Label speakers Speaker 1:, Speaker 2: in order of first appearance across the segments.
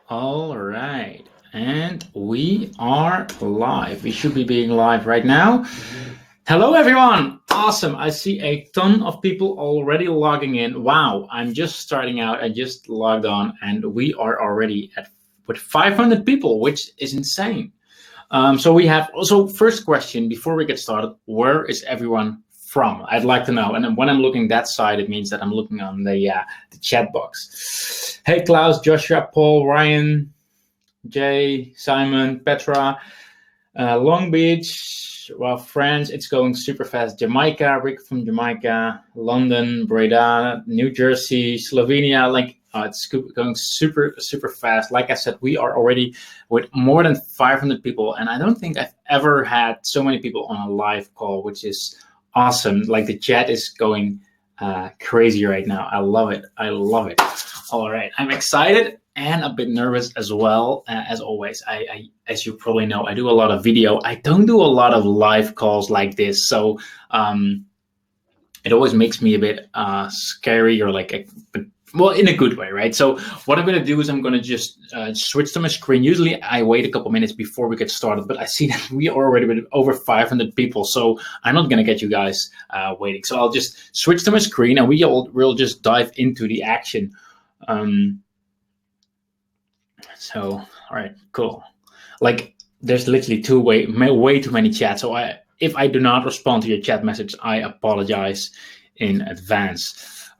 Speaker 1: All right. And we are live. We should be being live right now. Hello, everyone. Awesome. I see a ton of people already logging in. Wow. I'm just starting out. I just logged on and we are already at with 500 people, which is insane. So we have also first question before we get started. Where is everyone from? I'd like to know. And then when I'm looking that side, it means that I'm looking on the chat box. Hey, Klaus, Joshua, Paul, Ryan, Jay, Simon, Petra, Long Beach, well, France, it's going super fast. Jamaica, Rick from Jamaica, London, Breda, New Jersey, Slovenia, it's going super, super fast. Like I said, we are already with more than 500 people, and I don't think I've ever had so many people on a live call, which is awesome. Like the chat is going crazy right now. I love it. I love it. All right, I'm excited and a bit nervous as well. As always, as you probably know, I do a lot of video. I don't do a lot of live calls like this, so it always makes me a bit scary or well, in a good way, right? So what I'm going to do is I'm going to just switch to my screen. Usually I wait a couple minutes before we get started, but I see that we are already with over 500 people, so I'm not going to get you guys waiting. So I'll just switch to my screen and we'll just dive into the action. So, all right, cool. Like, there's literally way too many chats. So if I do not respond to your chat message, I apologize in advance.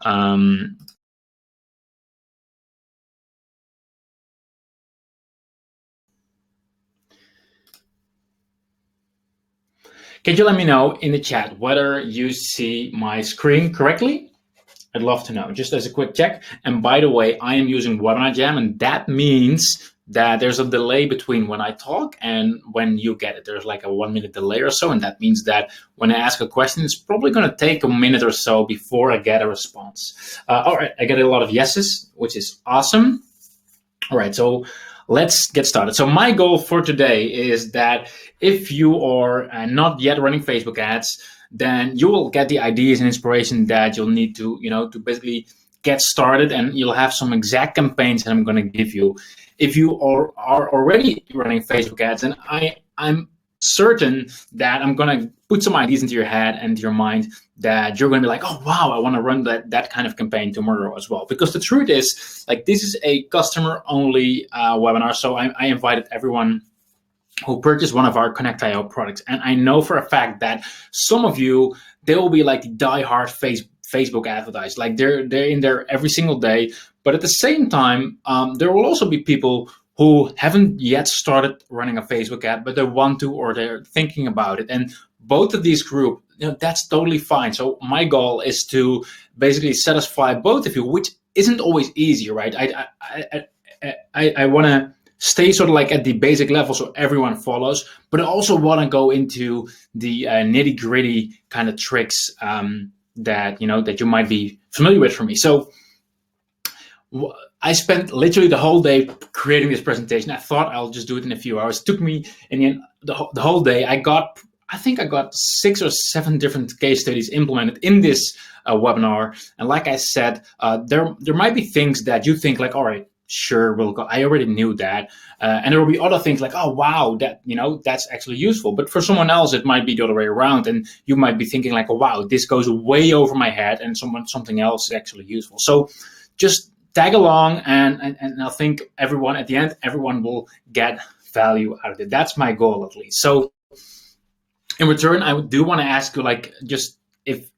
Speaker 1: Can you let me know in the chat whether you see my screen correctly? I'd love to know, just as a quick check. And by the way, I am using Webinar Jam, and that means that there's a delay between when I talk and when you get it. There's like a 1 minute delay or so, and that means that when I ask a question, it's probably going to take a minute or so before I get a response. All right, I get a lot of yeses, which is awesome. All right, so let's get started. So my goal for today is that if you are not yet running Facebook ads, then you will get the ideas and inspiration that you'll need to, to basically get started, and you'll have some exact campaigns that I'm going to give you. If you are already running Facebook ads, and I'm certain that I'm going to put some ideas into your head and your mind that you're going to be like, oh, wow, I want to run that kind of campaign tomorrow as well. Because the truth is, like, this is a customer-only webinar, so I invited everyone who purchased one of our Connectio products. And I know for a fact that some of you, they will be like diehard Facebook advertisers. Like they're in there every single day. But at the same time, there will also be people who haven't yet started running a Facebook ad, but they want to, or they're thinking about it. And both of these groups, that's totally fine. So my goal is to basically satisfy both of you, which isn't always easy, right? I want to stay sort of like at the basic level so everyone follows, but I also want to go into the nitty gritty kind of tricks that you might be familiar with from me. So I spent literally the whole day creating this presentation. I thought I'll just do it in a few hours. It took me in the end the whole day. I think I got 6 or 7 different case studies implemented in this webinar. And like I said, there might be things that you think like, all right, sure, we'll go. I already knew that. And there will be other things like, oh, wow, that's actually useful. But for someone else, it might be the other way around. And you might be thinking like, oh, wow, this goes way over my head, and something else is actually useful. So just tag along, and I think everyone at the end, everyone will get value out of it. That's my goal, at least. So in return, I do want to ask you, like, just if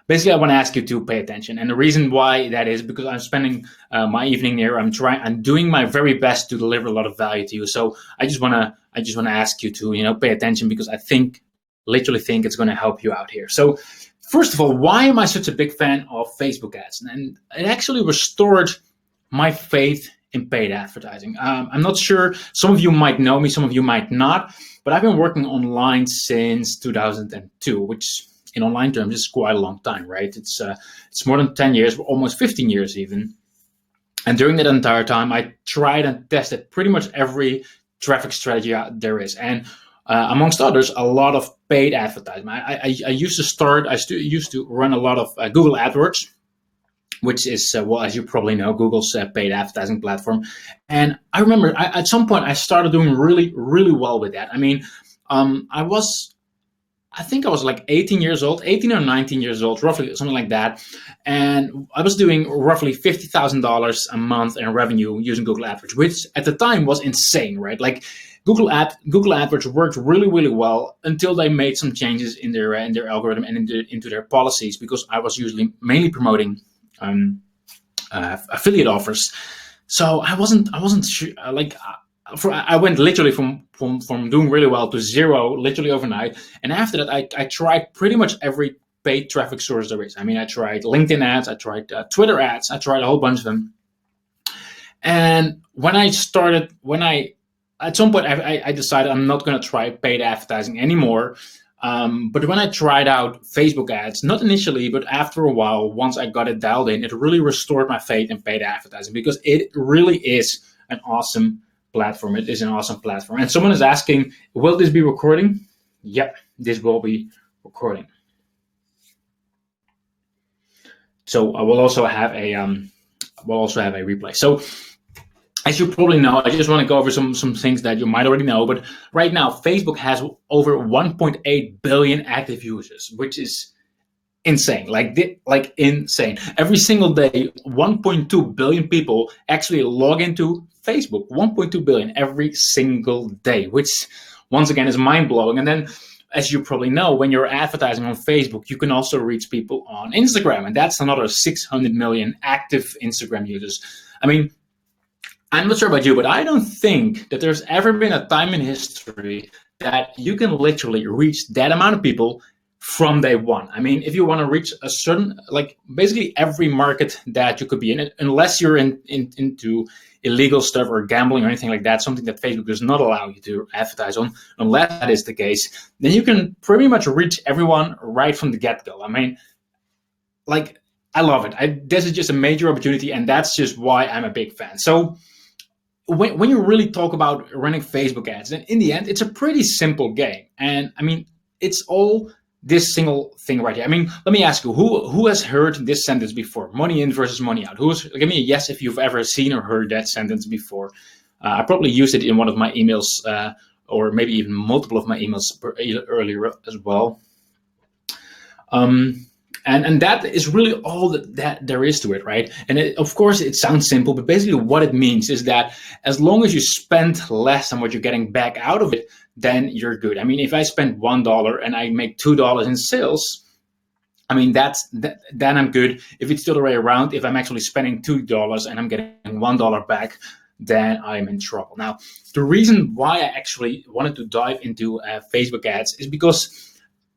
Speaker 1: basically, I want to ask you to pay attention. And the reason why that is because I'm spending my evening here. I'm doing my very best to deliver a lot of value to you. So I just want to ask you to, pay attention, because I literally think it's going to help you out here. So first of all, why am I such a big fan of Facebook ads? And it actually restored my faith in paid advertising. I'm not sure. Some of you might know me, some of you might not, but I've been working online since 2002, which in online terms is quite a long time, right? It's more than 10 years, almost 15 years even. And during that entire time, I tried and tested pretty much every traffic strategy there is. And amongst others, a lot of paid advertising. I used to run a lot of Google AdWords. which is, well, as you probably know, Google's paid advertising platform. And I remember at some point I started doing really, really well with that. I mean, I was, I think I was like 18 years old, 18 or 19 years old, roughly something like that. And I was doing roughly $50,000 a month in revenue using Google AdWords, which at the time was insane, right? Like Google AdWords worked really, really well until they made some changes in their algorithm and into their policies, because I was usually mainly promoting affiliate offers. So I wasn't sure, I went literally from doing really well to zero literally overnight. And after that, I tried pretty much every paid traffic source there is. I mean, I tried LinkedIn ads, I tried Twitter ads, I tried a whole bunch of them. And at some point, I decided I'm not going to try paid advertising anymore. But when I tried out Facebook ads, not initially, but after a while, once I got it dialed in, it really restored my faith in paid advertising, because it really is an awesome platform. It is an awesome platform. And someone is asking, will this be recording? Yep, this will be recording. So I will also have a replay. So as you probably know, I just want to go over some things that you might already know. But right now, Facebook has over 1.8 billion active users, which is insane, like insane. Every single day, 1.2 billion people actually log into Facebook. 1.2 billion every single day, which once again is mind blowing. And then, as you probably know, when you're advertising on Facebook, you can also reach people on Instagram, and that's another 600 million active Instagram users. I mean, I'm not sure about you, but I don't think that there's ever been a time in history that you can literally reach that amount of people from day one. I mean, if you want to reach a certain, like basically every market that you could be in, unless you're into illegal stuff or gambling or anything like that, something that Facebook does not allow you to advertise on, unless that is the case, then you can pretty much reach everyone right from the get-go. I mean, like, I love it. This is just a major opportunity, and that's just why I'm a big fan. So when you really talk about running Facebook ads, then in the end, it's a pretty simple game. And I mean, it's all this single thing right here. I mean, let me ask you, who has heard this sentence before? Money in versus money out. Give me a yes if you've ever seen or heard that sentence before. I probably used it in one of my emails, or maybe even multiple of my emails earlier as well. And that is really all that there is to it, right? And of course, it sounds simple, but basically what it means is that as long as you spend less than what you're getting back out of it, then you're good. I mean, if I spend $1 and I make $2 in sales, I mean, then I'm good. If it's the other way around, if I'm actually spending $2 and I'm getting $1 back, then I'm in trouble. Now, the reason why I actually wanted to dive into Facebook ads is because,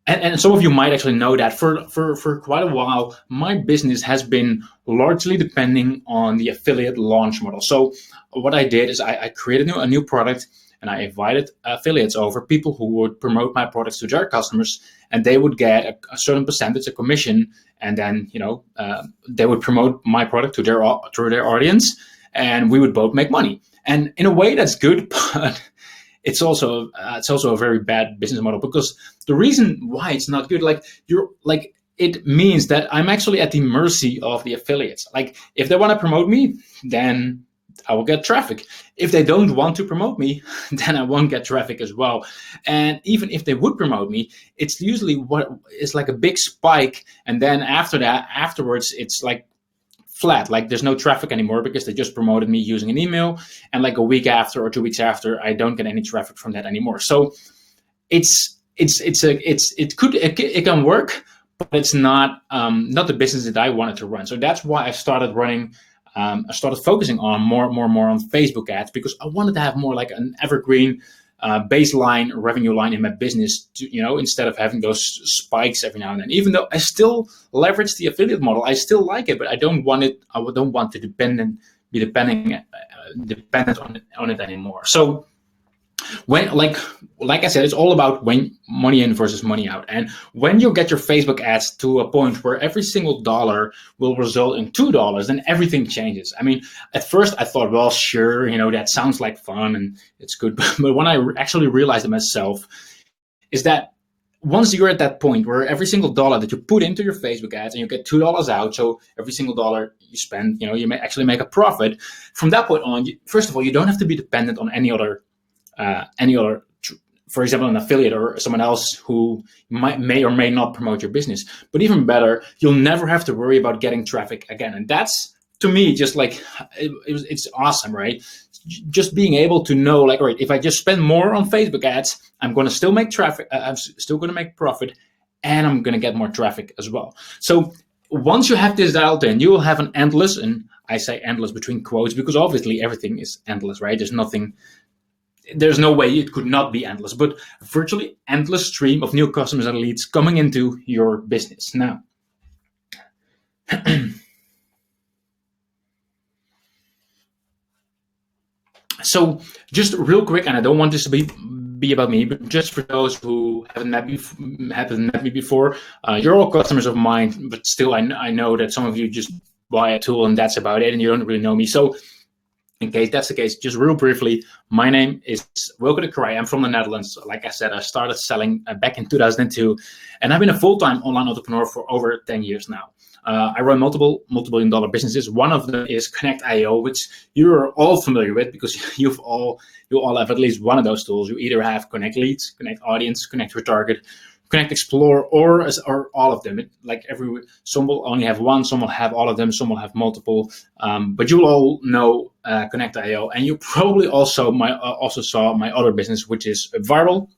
Speaker 1: and some of you might actually know that for quite a while, my business has been largely depending on the affiliate launch model. So what I did is I created a new product, and I invited affiliates over, people who would promote my products to their customers, and they would get a certain percentage, a commission, and then they would promote my product to their audience, and we would both make money. And in a way, that's good, but it's also a very bad business model, because the reason why it's not good, it means that I'm actually at the mercy of the affiliates. Like, if they want to promote me, then I will get traffic. If they don't want to promote me, then I won't get traffic as well. And even if they would promote me, it's usually it's like a big spike, and then afterwards, it's like flat, like there's no traffic anymore, because they just promoted me using an email, and like a week after or 2 weeks after, I don't get any traffic from that anymore. So it can work, but it's not the business that I wanted to run. So that's why I started focusing on more on Facebook ads, because I wanted to have more like an evergreen baseline revenue line in my business, instead of having those spikes every now and then. Even though I still leverage the affiliate model, I still like it, but I don't want it. I don't want to be dependent on it anymore. So when, like I said, it's all about when money in versus money out. And when you get your Facebook ads to a point where every single dollar will result in $2, then everything changes. I mean, at first I thought, well, sure, that sounds like fun and it's good. But when I actually realized it myself, is that once you're at that point where every single dollar that you put into your Facebook ads and you get $2 out, so every single dollar you spend, you may actually make a profit. From that point on, first of all, you don't have to be dependent on any other, for example, an affiliate or someone else who may or may not promote your business. But even better, you'll never have to worry about getting traffic again. And that's, to me, just like it's awesome, right? Just being able to know, like, all right, if I just spend more on Facebook ads, I'm going to still make traffic. I'm still going to make profit, and I'm going to get more traffic as well. So once you have this dialed in, you will have an endless, and I say endless between quotes because obviously everything is endless, right? There's no way it could not be endless, but virtually endless stream of new customers and leads coming into your business. Now, so just real quick, and I don't want this to be about me, but just for those who haven't met me before, you're all customers of mine, but still I know that some of you just buy a tool and that's about it, and you don't really know me. So in case that's the case, just real briefly, my name is Wilke de Krij. I'm from the Netherlands. Like I said, I started selling back in 2002, and I've been a full-time online entrepreneur for over 10 years now. I run multiple multi-billion-dollar businesses. One of them is Connectio, which you're all familiar with because you all have at least one of those tools. You either have Connect Leads, Connect Audience, Connect Retarget, Connect Explore, or all of them. Some will only have one, some will have all of them, some will have multiple. But you'll all know Connectio, and you probably also saw my other business, which is Viral.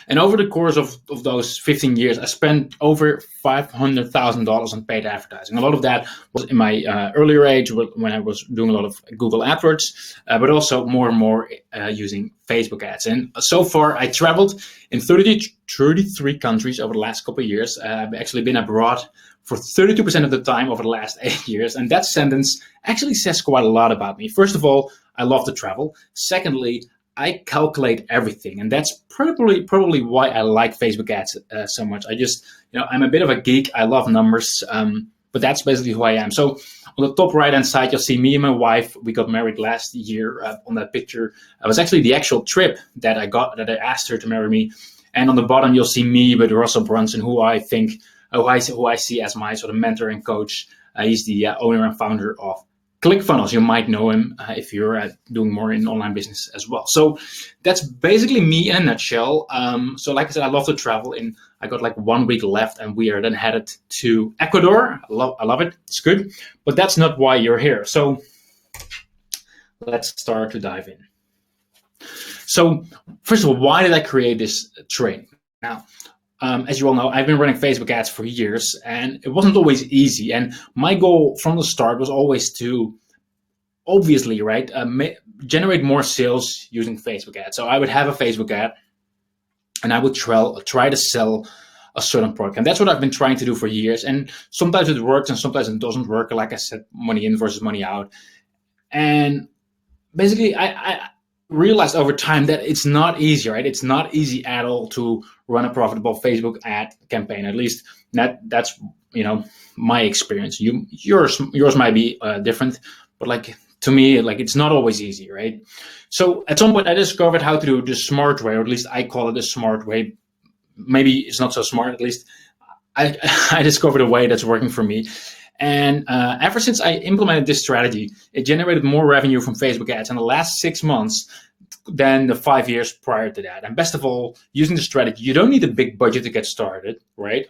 Speaker 1: And over the course of those 15 years, I spent over $500,000 on paid advertising. A lot of that was in my earlier age when I was doing a lot of Google AdWords, but also more and more using Facebook ads. And so far, I traveled in 33 countries over the last couple of years. I've actually been abroad for 32% of the time over the last 8 years. And that sentence actually says quite a lot about me. First of all, I love to travel. Secondly, I calculate everything, and that's probably why I like Facebook ads so much. I'm a bit of a geek. I love numbers, but that's basically who I am. So on the top right-hand side, you'll see me and my wife. We got married last year. On that picture, it was actually the actual trip that I asked her to marry me. And on the bottom, you'll see me with Russell Brunson, who I see as my sort of mentor and coach. He's the owner and founder of ClickFunnels. You might know him if you're doing more in online business as well. So that's basically me in a nutshell. So like I said, I love to travel, and I got like 1 week left, and we are then headed to Ecuador. I love it. It's good. But that's not why you're here. So let's start to dive in. So first of all, why did I create this training? Now, as you all know, I've been running Facebook ads for years, and it wasn't always easy. And my goal from the start was always to, obviously, right, generate more sales using Facebook ads. So I would have a Facebook ad, and I would try to sell a certain product. And that's what I've been trying to do for years. And sometimes it works, and sometimes it doesn't work. Like I said, money in versus money out. And basically, I realized over time that it's not easy, right? It's not easy at all to run a profitable Facebook ad campaign. At least that's my experience. Yours might be different, but like to me, like it's not always easy, right? So at some point, I discovered how to do the smart way, or at least I call it the smart way. Maybe it's not so smart. At least I discovered a way that's working for me. And ever since I implemented this strategy, it generated more revenue from Facebook ads in the last 6 months than the 5 years prior to that. And best of all, using the strategy, you don't need a big budget to get started, right?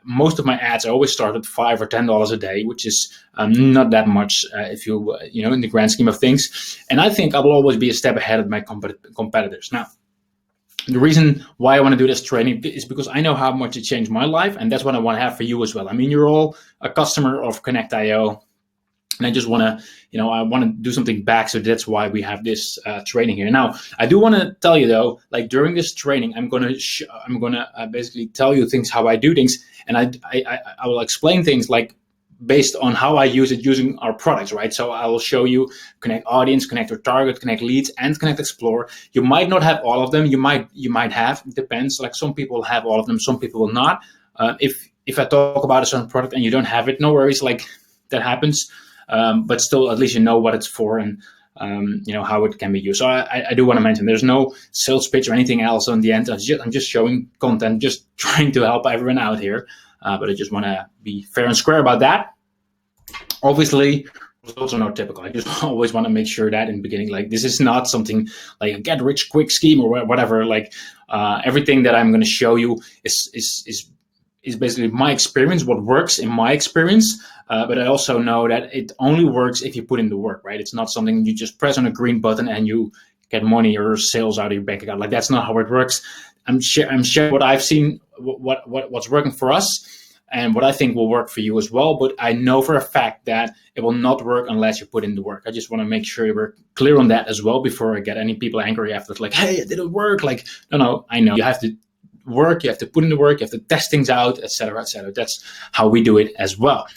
Speaker 1: Most of my ads, I always start at $5 or $10 a day, which is not that much if you in the grand scheme of things. And I think I will always be a step ahead of my competitors. Now, the reason why I want to do this training is because I know how much it changed my life, and that's what I want to have for you as well. I mean, you're all a customer of Connectio, and I just want to, I want to do something back. So that's why we have this training here. Now, I do want to tell you though, like during this training, I'm gonna basically tell you things how I do things, and I will explain things like based on how I use it using our products, right? So I will show you Connect Audience, Connect Retarget, Connect Leads, and Connect Explore. You might not have all of them. You might have. It depends. Like some people have all of them, some people will not. If I talk about a certain product and you don't have it, no worries. Like that happens. But still, at least you know what it's for, and how it can be used. So I do want to mention there's no sales pitch or anything else on the end. I'm just showing content, just trying to help everyone out here. But I just want to be fair and square about that. Obviously, results are not typical. I just always want to make sure that in the beginning, like, this is not something like a get rich quick scheme or whatever. Like, everything that I'm going to show you is basically my experience, what works in my experience. But I also know that it only works if you put in the work, right? It's not something you just press on a green button and you get money or sales out of your bank account. Like, that's not how it works. I'm sharing what I've seen, what's working for us, and what I think will work for you as well. But I know for a fact that it will not work unless you put in the work. I just want to make sure we're clear on that as well before I get any people angry after it's like, hey, it didn't work. Like, no, I know you have to work, you have to put in the work, you have to test things out, etc., etc. That's how we do it as well.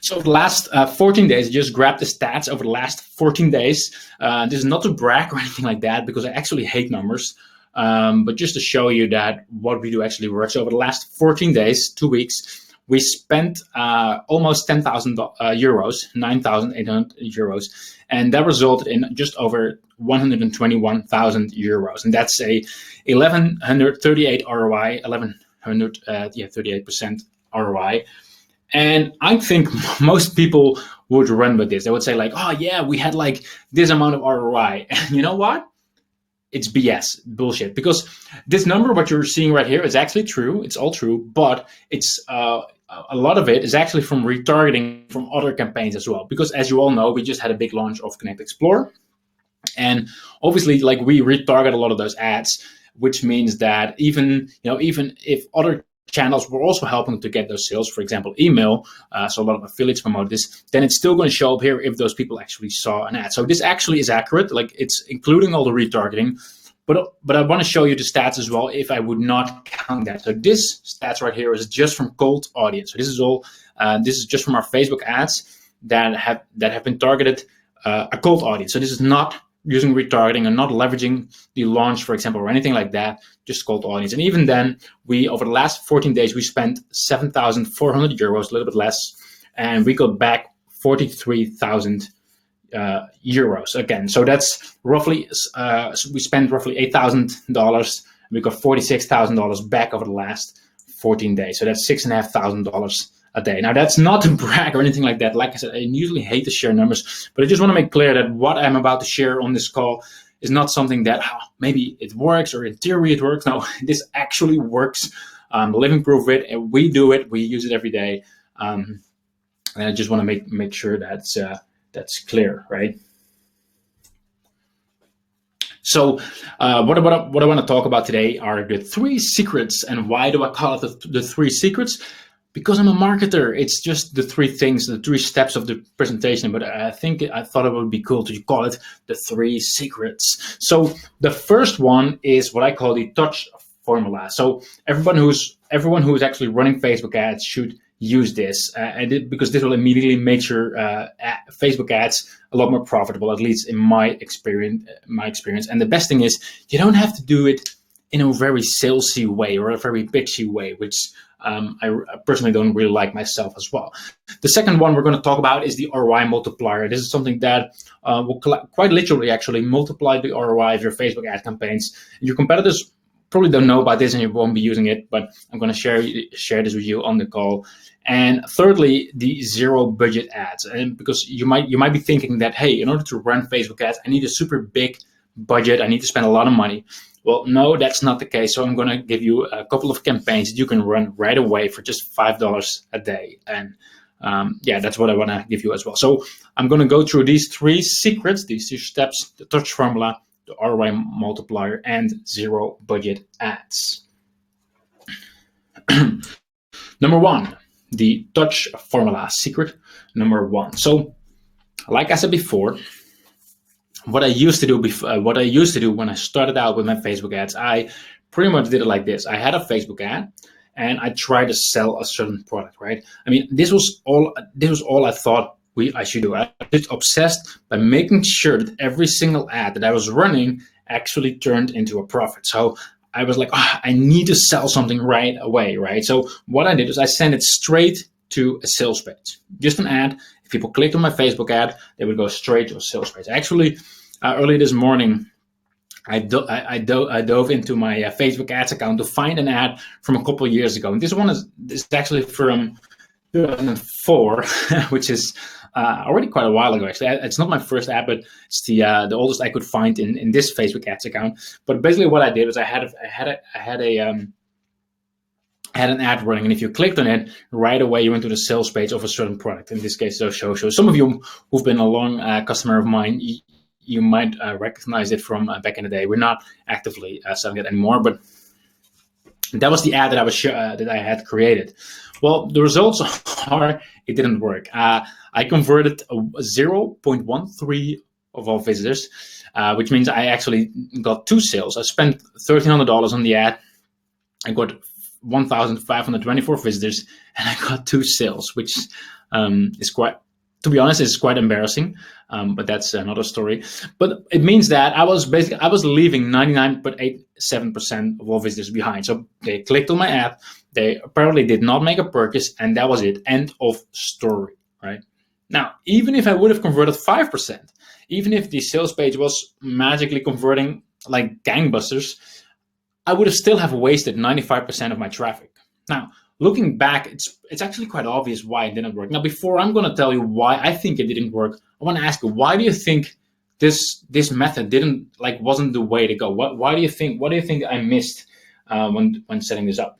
Speaker 1: So the last 14 days, just grab the stats over the last 14 days. This is not to brag or anything like that, because I actually hate numbers. But just to show you that what we do actually works. Over the last 14 days, 2 weeks, we spent almost 10,000 euros, 9,800 euros, and that resulted in just over 121,000 euros. And that's a 1,138 ROI, 38% ROI. And I think most people would run with this. They would say like, oh yeah, we had like this amount of ROI. And you know what? It's BS, bullshit. Because this number, what you're seeing right here, is actually true. It's all true, but it's a lot of it is actually from retargeting from other campaigns as well. Because as you all know, we just had a big launch of Connect Explore. And obviously, like, we retarget a lot of those ads, which means that even if other channels were also helping to get those sales, for example, email, so a lot of affiliates promote this, then it's still going to show up here if those people actually saw an ad. So this actually is accurate, like, it's including all the retargeting, but I want to show you the stats as well if I would not count that. So this stats right here is just from cold audience. So this is just from our Facebook ads that have been targeted a cold audience. So this is not using retargeting and not leveraging the launch, for example, or anything like that, just cold audience. And even then, over the last 14 days, we spent 7,400 euros, a little bit less, and we got back 43,000 euros again. So that's roughly, we spent roughly $8,000. We got $46,000 back over the last 14 days. So that's $6,500 a day. Now, that's not to brag or anything like that. Like I said, I usually hate to share numbers, but I just want to make clear that what I'm about to share on this call is not something that maybe it works or in theory it works. No, this actually works. Living proof of it, and we do it. We use it every day. And I just want to make sure that's clear, right? So what I want to talk about today are the 3 secrets. And why do I call it the 3 secrets? Because I'm a marketer. It's just the 3 things, the 3 steps of the presentation. But I thought it would be cool to call it the 3 secrets. So the first one is what I call the touch formula. So everyone who's actually running Facebook ads should use this, because this will immediately make your Facebook ads a lot more profitable, at least in my experience. And the best thing is, you don't have to do it in a very salesy way or a very bitchy way, which I personally don't really like myself as well. The second one we're going to talk about is the ROI multiplier. This is something that will quite literally actually multiply the ROI of your Facebook ad campaigns. Your competitors probably don't know about this and you won't be using it, but I'm going to share this with you on the call. And thirdly, the zero budget ads. And because you might be thinking that, hey, in order to run Facebook ads, I need a super big budget. I need to spend a lot of money. Well, no, that's not the case. So I'm going to give you a couple of campaigns that you can run right away for just $5 a day. And that's what I want to give you as well. So I'm going to go through these 3 secrets, these 2 steps: the touch formula, the ROI multiplier, and zero budget ads. Number 1, the touch formula, secret number 1. So like I said before, what I used to do when I started out with my Facebook ads, I pretty much did it like this. I had a Facebook ad and I tried to sell a certain product, right? I mean, this was all I thought I should do. I was obsessed by making sure that every single ad that I was running actually turned into a profit. So I was like, I need to sell something right away, right? So what I did is I sent it straight to a sales page. Just an ad. If people clicked on my Facebook ad, they would go straight to a sales page. Actually, early this morning, I dove into my Facebook ads account to find an ad from a couple of years ago. And this is actually from 2004, which is already quite a while ago. Actually, it's not my first ad, but it's the oldest I could find in this Facebook ads account. But basically, what I did was I had an ad running, and if you clicked on it, right away you went to the sales page of a certain product. In this case, those show. Some of you who've been a long customer of mine, you might recognize it from back in the day. We're not actively selling it anymore, but that was the ad that I had created. Well, the results are it didn't work. I converted 0.13 of all visitors, which means I actually got 2 sales. I spent $1,300 on the ad. I got 1,524 visitors, and I got 2 sales, which is quite, to be honest, is quite embarrassing. But that's another story. But it means that I was leaving 99.87% of all visitors behind. So they clicked on my ad, they apparently did not make a purchase, and that was it. End of story, right? Now, even if I would have converted 5%, even if the sales page was magically converting like gangbusters, I would have still have wasted 95% of my traffic. Now, looking back, it's actually quite obvious why it didn't work. Now, before I'm going to tell you why I think it didn't work, I want to ask you, why do you think this method wasn't the way to go? What do you think I missed when setting this up?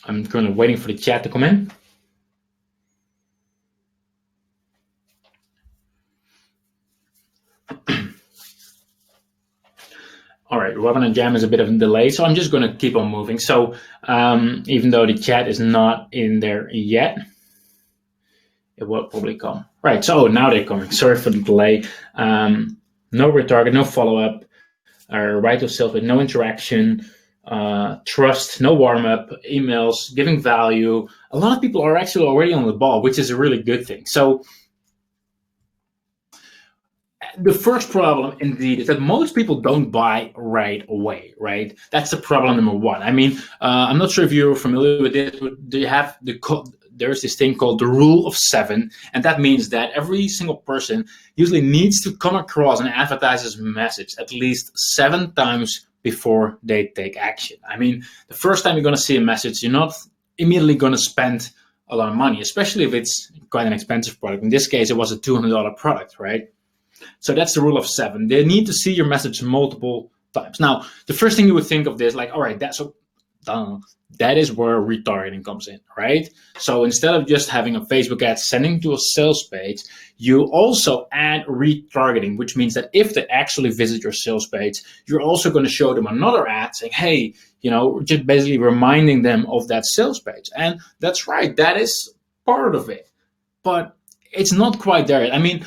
Speaker 1: I'm currently waiting for the chat to come in. All right, webinar jam is a bit of a delay, so I'm just going to keep on moving. So even though the chat is not in there yet, it will probably come. Right, so now they're coming. Sorry for the delay. No retarget, no follow-up, right to sales with no interaction, trust, no warm-up, emails, giving value. A lot of people are actually already on the ball, which is a really good thing. So the first problem, indeed, is that most people don't buy right away, right? That's the problem number one. I mean, I'm not sure if you're familiar with this, but there's this thing called the rule of 7, and that means that every single person usually needs to come across an advertiser's message at least 7 times before they take action. I mean, the first time you're going to see a message, you're not immediately going to spend a lot of money, especially if it's quite an expensive product. In this case, it was a $200 product, right? So that's the rule of 7. They need to see your message multiple times. Now, the first thing you would think of this, like, all right, that is where retargeting comes in, right? So instead of just having a Facebook ad sending to a sales page, you also add retargeting, which means that if they actually visit your sales page, you're also going to show them another ad saying, hey, just basically reminding them of that sales page. And that's right, that is part of it. But it's not quite there yet. I mean,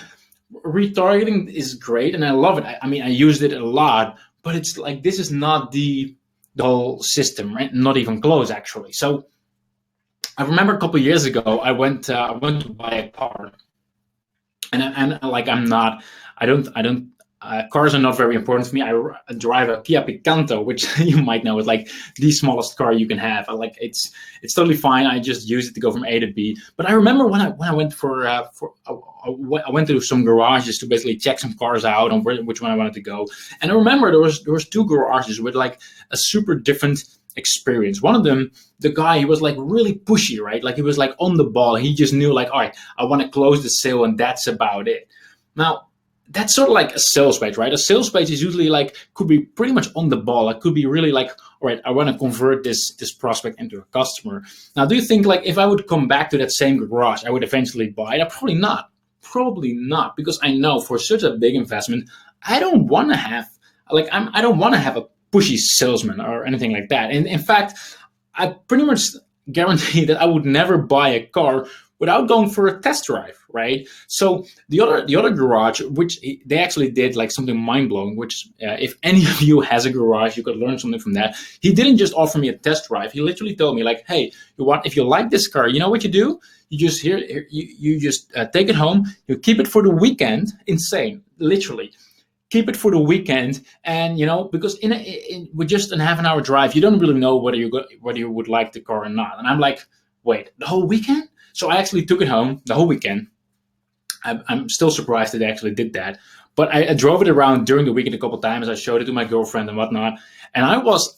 Speaker 1: retargeting is great and I love it. I mean, I used it a lot, but it's like, this is not the whole system, right? Not even close, actually. So I remember a couple of years ago, I went to buy a car, and like cars are not very important to me. I drive a Kia Picanto, which you might know is like the smallest car you can have. It's totally fine. I just use it to go from A to B. But I remember when I went I went to some garages to basically check some cars out on which one I wanted to go. And I remember there was 2 garages with like a super different experience. One of them, the guy, he was like really pushy, right? Like he was like on the ball. He just knew like, all right, I want to close the sale and that's about it. Now, that's sort of like a sales page, right? A sales page is usually like, could be pretty much on the ball. It could be really like, all right, I want to convert this prospect into a customer. Now, do you think like if I would come back to that same garage, I would eventually buy it? Probably not. Probably not, because I know for such a big investment, I don't want to have I don't want to have a pushy salesman or anything like that. And in fact, I pretty much guarantee that I would never buy a car without going for a test drive, right? So the other garage, which they actually did like something mind blowing, which if any of you has a garage, you could learn something from that. He didn't just offer me a test drive. He literally told me like, hey, you want if you like this car, you know what you do? You just you just take it home, you keep it for the weekend. Insane, literally keep it for the weekend. And because with just a half an hour drive, you don't really know whether you would like the car or not. And I'm like, wait, the whole weekend? So I actually took it home the whole weekend. I'm still surprised that they actually did that, but I drove it around during the weekend a couple times. I showed it to my girlfriend and whatnot, and I was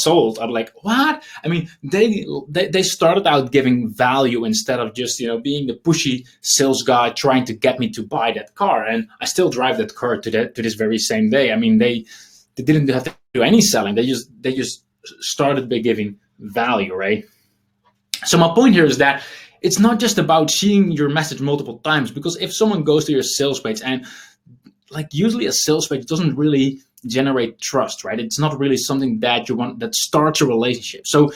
Speaker 1: sold. I'm like, what? I mean, they started out giving value instead of just being the pushy sales guy trying to get me to buy that car. And I still drive that car to this very same day. I mean, they didn't have to do any selling. They just started by giving value, right? So my point here is that it's not just about seeing your message multiple times, because if someone goes to your sales page, and like usually a sales page doesn't really generate trust, right? It's not really something that you want that starts a relationship. So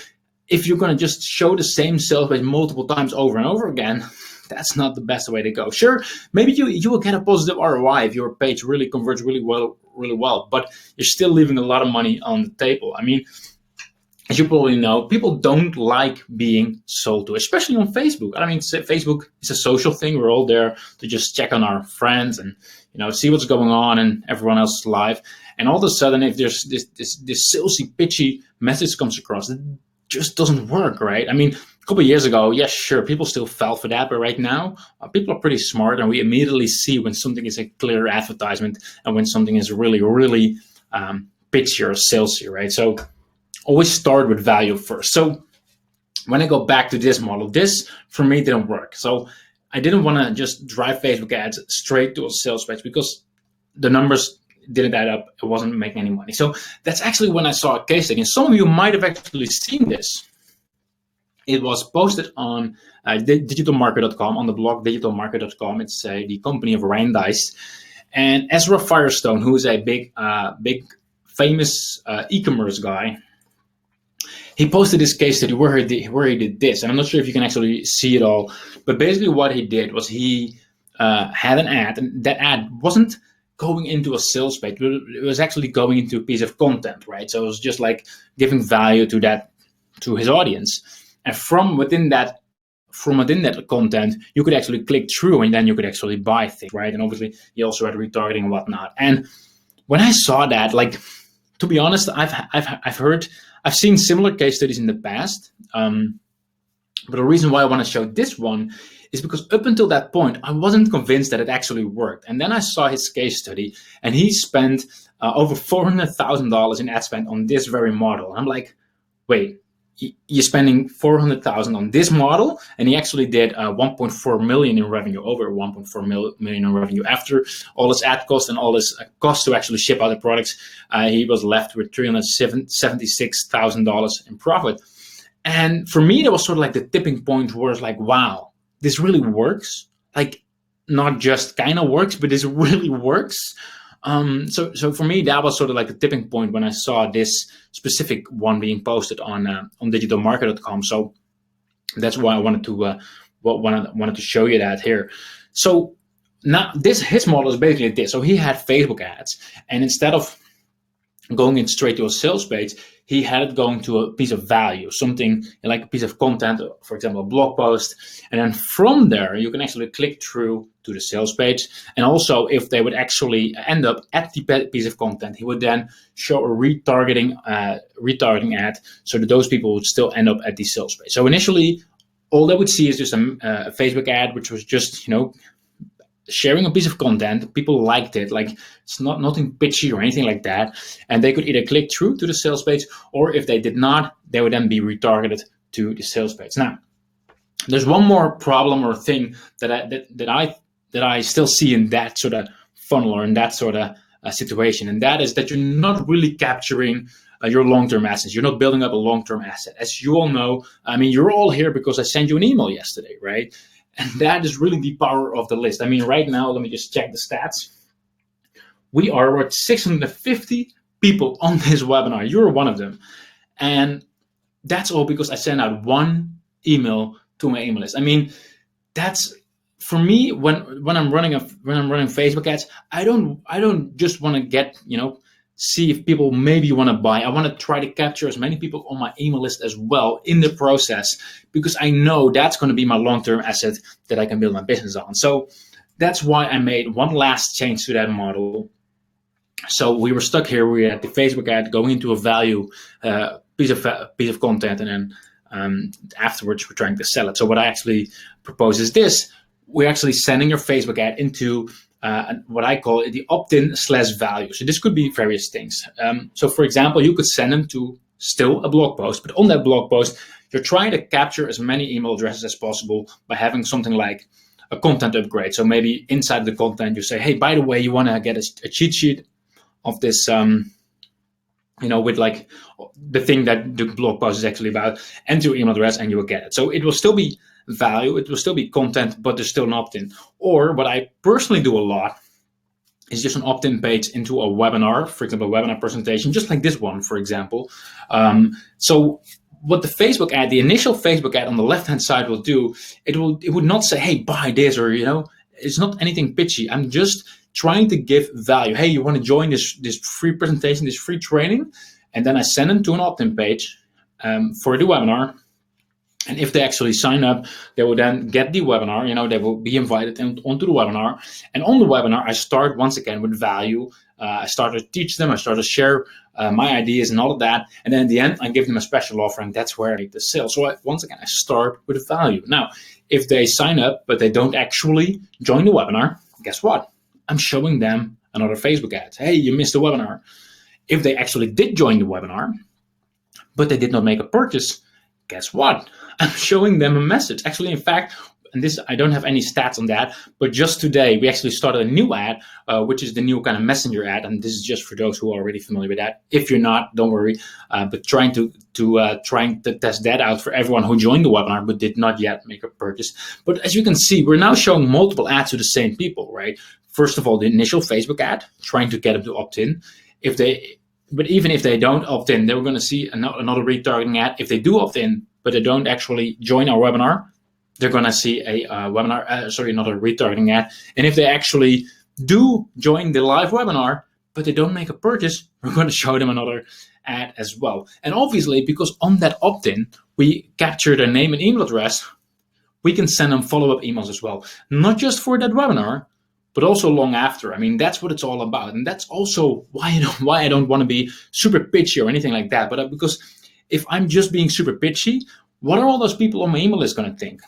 Speaker 1: if you're going to just show the same sales page multiple times over and over again, that's not the best way to go. Sure, maybe you will get a positive ROI if your page really converts really well, but you're still leaving a lot of money on the table. I mean, as you probably know, people don't like being sold to, especially on Facebook. I mean, Facebook is a social thing. We're all there to just check on our friends and see what's going on in everyone else's life. And all of a sudden, if there's this salesy, pitchy message comes across, it just doesn't work, right? I mean, a couple of years ago, yes, sure, people still fell for that, but right now, people are pretty smart, and we immediately see when something is a clear advertisement and when something is really, really pitchy or salesy, right? So always start with value first. So when I go back to this model, this for me didn't work. So I didn't want to just drive Facebook ads straight to a sales page because the numbers didn't add up. It wasn't making any money. So that's actually when I saw a case study. And some of you might have actually seen this. It was posted on digitalmarket.com, on the blog digitalmarket.com. It's the company of Randice. And Ezra Firestone, who is a big famous e-commerce guy, he posted this case study where he did this. And I'm not sure if you can actually see it all, but basically what he did was he had an ad, and that ad wasn't going into a sales page, but it was actually going into a piece of content, right? So it was just like giving value to his audience. And from within that content, you could actually click through, and then you could actually buy things, right? And obviously he also had retargeting and whatnot. And when I saw that, like, to be honest, I've seen similar case studies in the past, but the reason why I want to show this one is because up until that point, I wasn't convinced that it actually worked. And then I saw his case study, and he spent over $400,000 in ad spend on this very model. And I'm like, wait, you're spending $400,000 on this model, and he actually did 1.4 million in revenue, over 1.4 million in revenue after all his ad cost and all his costs to actually ship out the products. He was left with $376,000 in profit. And for me, that was sort of like the tipping point where it's like, wow, this really works. Like, not just kind of works, but this really works. So for me, that was sort of like a tipping point when I saw this specific one being posted on digitalmarket.com. So that's why I wanted to show you that here. So now his model is basically this. So he had Facebook ads, and instead of going in straight to a sales page, he had it going to a piece of value, something like a piece of content, for example, a blog post. And then from there, you can actually click through to the sales page. And also, if they would actually end up at the piece of content, he would then show a retargeting ad so that those people would still end up at the sales page. So initially, all they would see is just a Facebook ad, which was just, sharing a piece of content. People liked it, like it's nothing pitchy or anything like that, and they could either click through to the sales page, or if they did not, they would then be retargeted to the sales page. Now, there's one more problem or thing that I still see in that sort of funnel or in that sort of situation, and that is that you're not really capturing your long-term assets. You're not building up a long-term asset. As you all know, I mean, you're all here because I sent you an email yesterday, right? And that is really the power of the list. I mean, right now, let me just check the stats. We are at 650 people on this webinar. You're one of them. And that's all because I sent out one email to my email list. I mean, that's for me when I'm running Facebook ads. I don't just want to get, see if people maybe want to buy. I want to try to capture as many people on my email list as well in the process, because I know that's going to be my long-term asset that I can build my business on. So that's why I made one last change to that model. So we were stuck here. We had the Facebook ad going into a value piece of content, and then afterwards we're trying to sell it. So what I actually propose is this: we're actually sending your Facebook ad into what I call the opt-in/value. So this could be various things. So for example, you could send them to still a blog post, but on that blog post, you're trying to capture as many email addresses as possible by having something like a content upgrade. So maybe inside the content, you say, hey, by the way, you want to get a cheat sheet of this, with like the thing that the blog post is actually about, enter your email address and you will get it. So it will still be value, it will still be content, but there's still an opt-in. Or what I personally do a lot is just an opt-in page into a webinar, for example, a webinar presentation, just like this one, for example. So what the Facebook ad, the initial Facebook ad on the left-hand side will do, it would not say, hey, buy this, or, it's not anything pitchy. I'm just trying to give value. Hey, you want to join this free presentation, this free training? And then I send them to an opt-in page for the webinar. And if they actually sign up, they will then get the webinar. They will be invited onto the webinar. And on the webinar, I start once again with value. I start to teach them. I start to share my ideas and all of that. And then at the end, I give them a special offer, and that's where I make the sale. So once again, I start with value. Now, if they sign up, but they don't actually join the webinar, guess what? I'm showing them another Facebook ad. Hey, you missed the webinar. If they actually did join the webinar, but they did not make a purchase, guess what? I'm showing them a message. Actually, in fact, and this, I don't have any stats on that, but just today we actually started a new ad, which is the new kind of messenger ad, and this is just for those who are already familiar with that. If you're not, don't worry. But trying to test that out for everyone who joined the webinar but did not yet make a purchase. But as you can see, we're now showing multiple ads to the same people, right? First of all, the initial Facebook ad, trying to get them to opt in. But even if they don't opt in, they're going to see another retargeting ad. If they do opt in, but they don't actually join our webinar, they're going to see another retargeting ad. And if they actually do join the live webinar, but they don't make a purchase, we're going to show them another ad as well. And obviously, because on that opt-in, we capture their name and email address, we can send them follow-up emails as well. Not just for that webinar, but also long after. I mean, that's what it's all about. And that's also why I don't want to be super pitchy or anything like that. But because if I'm just being super pitchy, what are all those people on my email list going to think?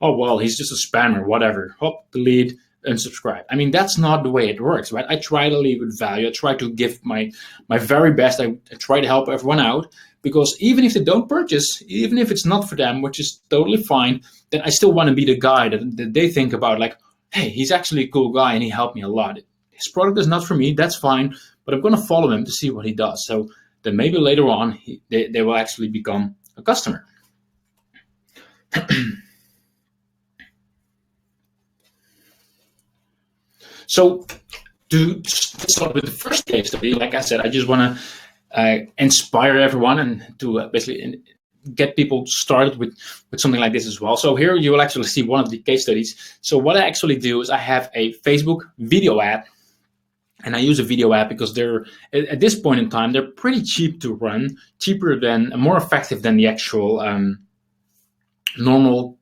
Speaker 1: Oh, well, he's just a spammer, whatever. Hop, delete, unsubscribe. I mean, that's not the way it works, right? I try to lead with value. I try to give my very best. I try to help everyone out, because even if they don't purchase, even if it's not for them, which is totally fine, then I still want to be the guy that they think about, like, hey, he's actually a cool guy and he helped me a lot. His product is not for me, that's fine, but I'm going to follow him to see what he does. So then maybe later on, they will actually become a customer. So to start with the first case study, like I said, I just want to inspire everyone and to basically get people started with something like this as well. So here you will actually see one of the case studies. So what I actually do is I have a Facebook video ad, and I use a video ad because they're, at this point in time, they're pretty cheap to run, more effective than the actual normal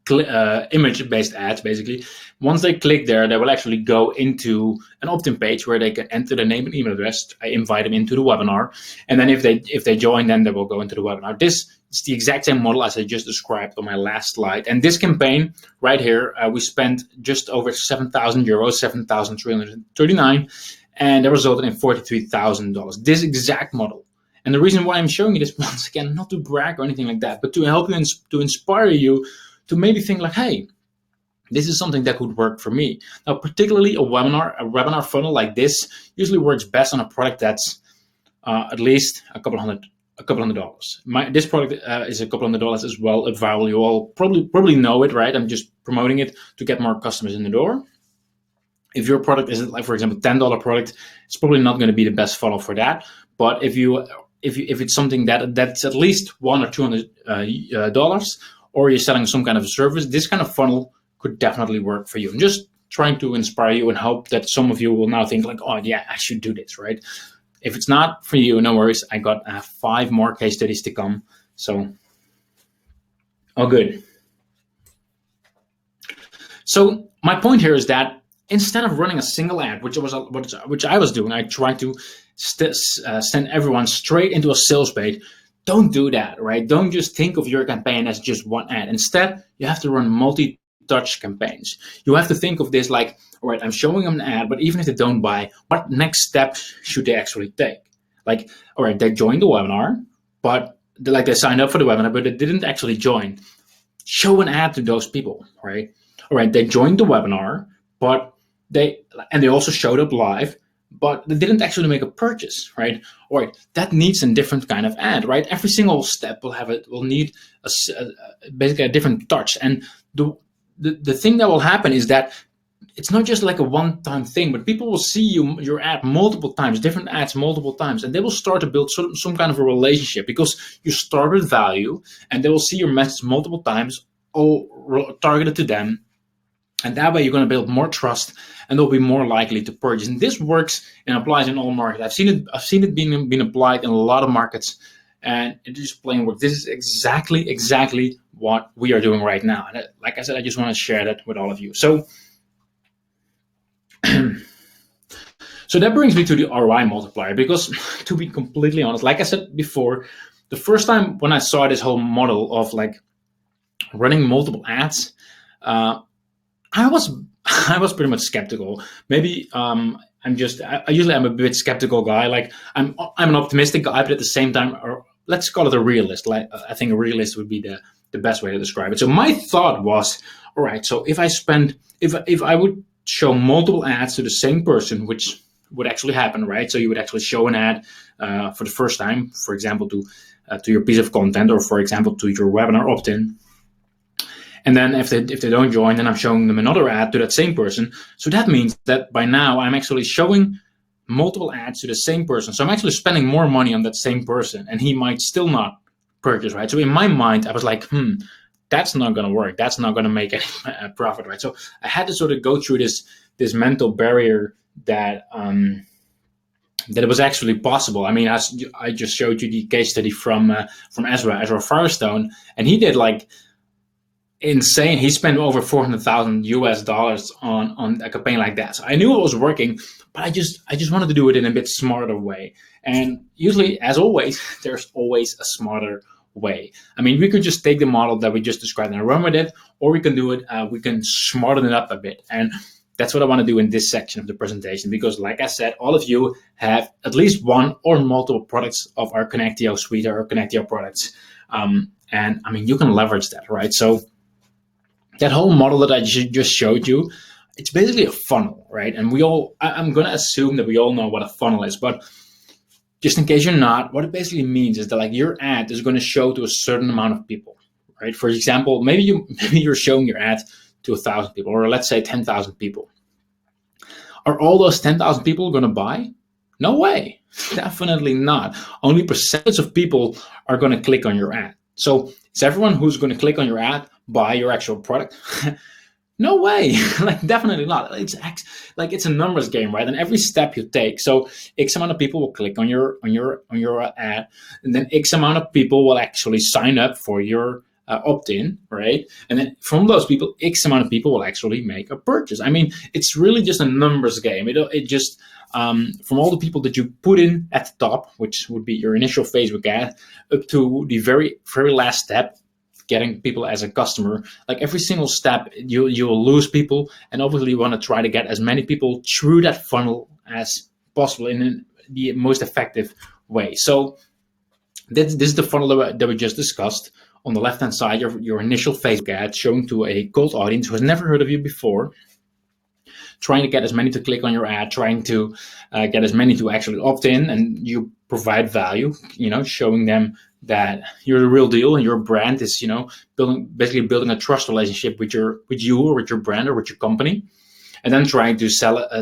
Speaker 1: image-based ads. Basically, once they click there, they will actually go into an opt-in page where they can enter their name and email address. I invite them into the webinar, and then if they join, then they will go into the webinar. This is the exact same model as I just described on my last slide. And this campaign right here, we spent just over 7,000 euros, 7,339, and that resulted in $43,000. This exact model. And the reason why I'm showing you this, once again, not to brag or anything like that, but to help you, to inspire you to maybe think like, hey, this is something that could work for me. Now, particularly a webinar funnel like this usually works best on a product that's at least a couple hundred dollars. This product is a couple $100 as well. At Viral, you all probably know it, right? I'm just promoting it to get more customers in the door. If your product is, like, for example, $10 product, it's probably not going to be the best funnel for that. But if you if it's something that's at least $100 or $200, or you're selling some kind of service, this kind of funnel could definitely work for you. I'm just trying to inspire you and hope that some of you will now think like, oh yeah, I should do this, right? If it's not for you, no worries. I got 5 more case studies to come. So, all good. So my point here is that instead of running a single ad, which I was doing, I tried to send everyone straight into a sales page. Don't do that, right? Don't just think of your campaign as just one ad. Instead, you have to run multi-touch campaigns. You have to think of this like, all right, I'm showing them an ad, but even if they don't buy, what next steps should they actually take? Like, all right, they joined the webinar, but they signed up for the webinar, but they didn't actually join. Show an ad to those people, right? All right, they joined the webinar, but they also showed up live, but they didn't actually make a purchase, right? All right, that needs a different kind of ad, right? Every single step will need basically a different touch. And the thing that will happen is that it's not just like a one-time thing, but people will see your ad multiple times, different ads multiple times, and they will start to build some kind of a relationship because you start with value, and they will see your message multiple times, all targeted to them. And that way you're going to build more trust, and they'll be more likely to purchase. And this works and applies in all markets. I've seen it being applied in a lot of markets, and it just plain works. This is exactly what we are doing right now. And like I said, I just want to share that with all of you. So, so that brings me to the ROI multiplier, because to be completely honest, like I said before, the first time when I saw this whole model of like running multiple ads, I was pretty much skeptical. Maybe usually I'm a bit skeptical guy. Like I'm an optimistic guy, but at the same time, or let's call it a realist. Like I think a realist would be the best way to describe it. So my thought was, all right, so if I would show multiple ads to the same person, which would actually happen, right? So you would actually show an ad for the first time, for example, to your piece of content, or for example to your webinar opt-in. And then if they don't join, then I'm showing them another ad to that same person. So that means that by now I'm actually showing multiple ads to the same person. So I'm actually spending more money on that same person, and he might still not purchase, right? So in my mind, I was like, that's not going to work. That's not going to make any profit, right? So I had to sort of go through this mental barrier that it was actually possible. I mean, I just showed you the case study from Ezra Firestone, and he did like insane. He spent over $400,000 on a campaign like that. So I knew it was working, but I just wanted to do it in a bit smarter way. And usually, as always, there's always a smarter way. I mean, we could just take the model that we just described and run with it, or we can do it. We can smarten it up a bit, and that's what I want to do in this section of the presentation. Because, like I said, all of you have at least one or multiple products of our Connectio suite or Connectio products, and I mean, you can leverage that, right? So that whole model that I just showed you, it's basically a funnel, right? And I'm going to assume that we all know what a funnel is, but just in case you're not, what it basically means is that like your ad is going to show to a certain amount of people, right? For example, maybe you're showing your ad to 1,000 people, or let's say 10,000 people. Are all those 10,000 people going to buy? No way, definitely not. Only percentage of people are going to click on your ad. So is everyone who's going to click on your ad buy your actual product? No way. Like definitely not. It's a numbers game, right? And every step you take, so X amount of people will click on your ad, and then X amount of people will actually sign up for your opt-in, right? And then from those people, X amount of people will actually make a purchase. I mean, it's really just a numbers game. It just from all the people that you put in at the top, which would be your initial Facebook ad, up to the very last step, getting people as a customer. Like every single step, you will lose people, and obviously you want to try to get as many people through that funnel as possible in the most effective way. So this is the funnel that we just discussed. On the left-hand side, your initial Facebook ad showing to a cold audience who has never heard of you before, trying to get as many to click on your ad, trying to get as many to actually opt in, and you provide value, showing them that you're the real deal and your brand is, building a trust relationship with you or with your brand or with your company. and then trying to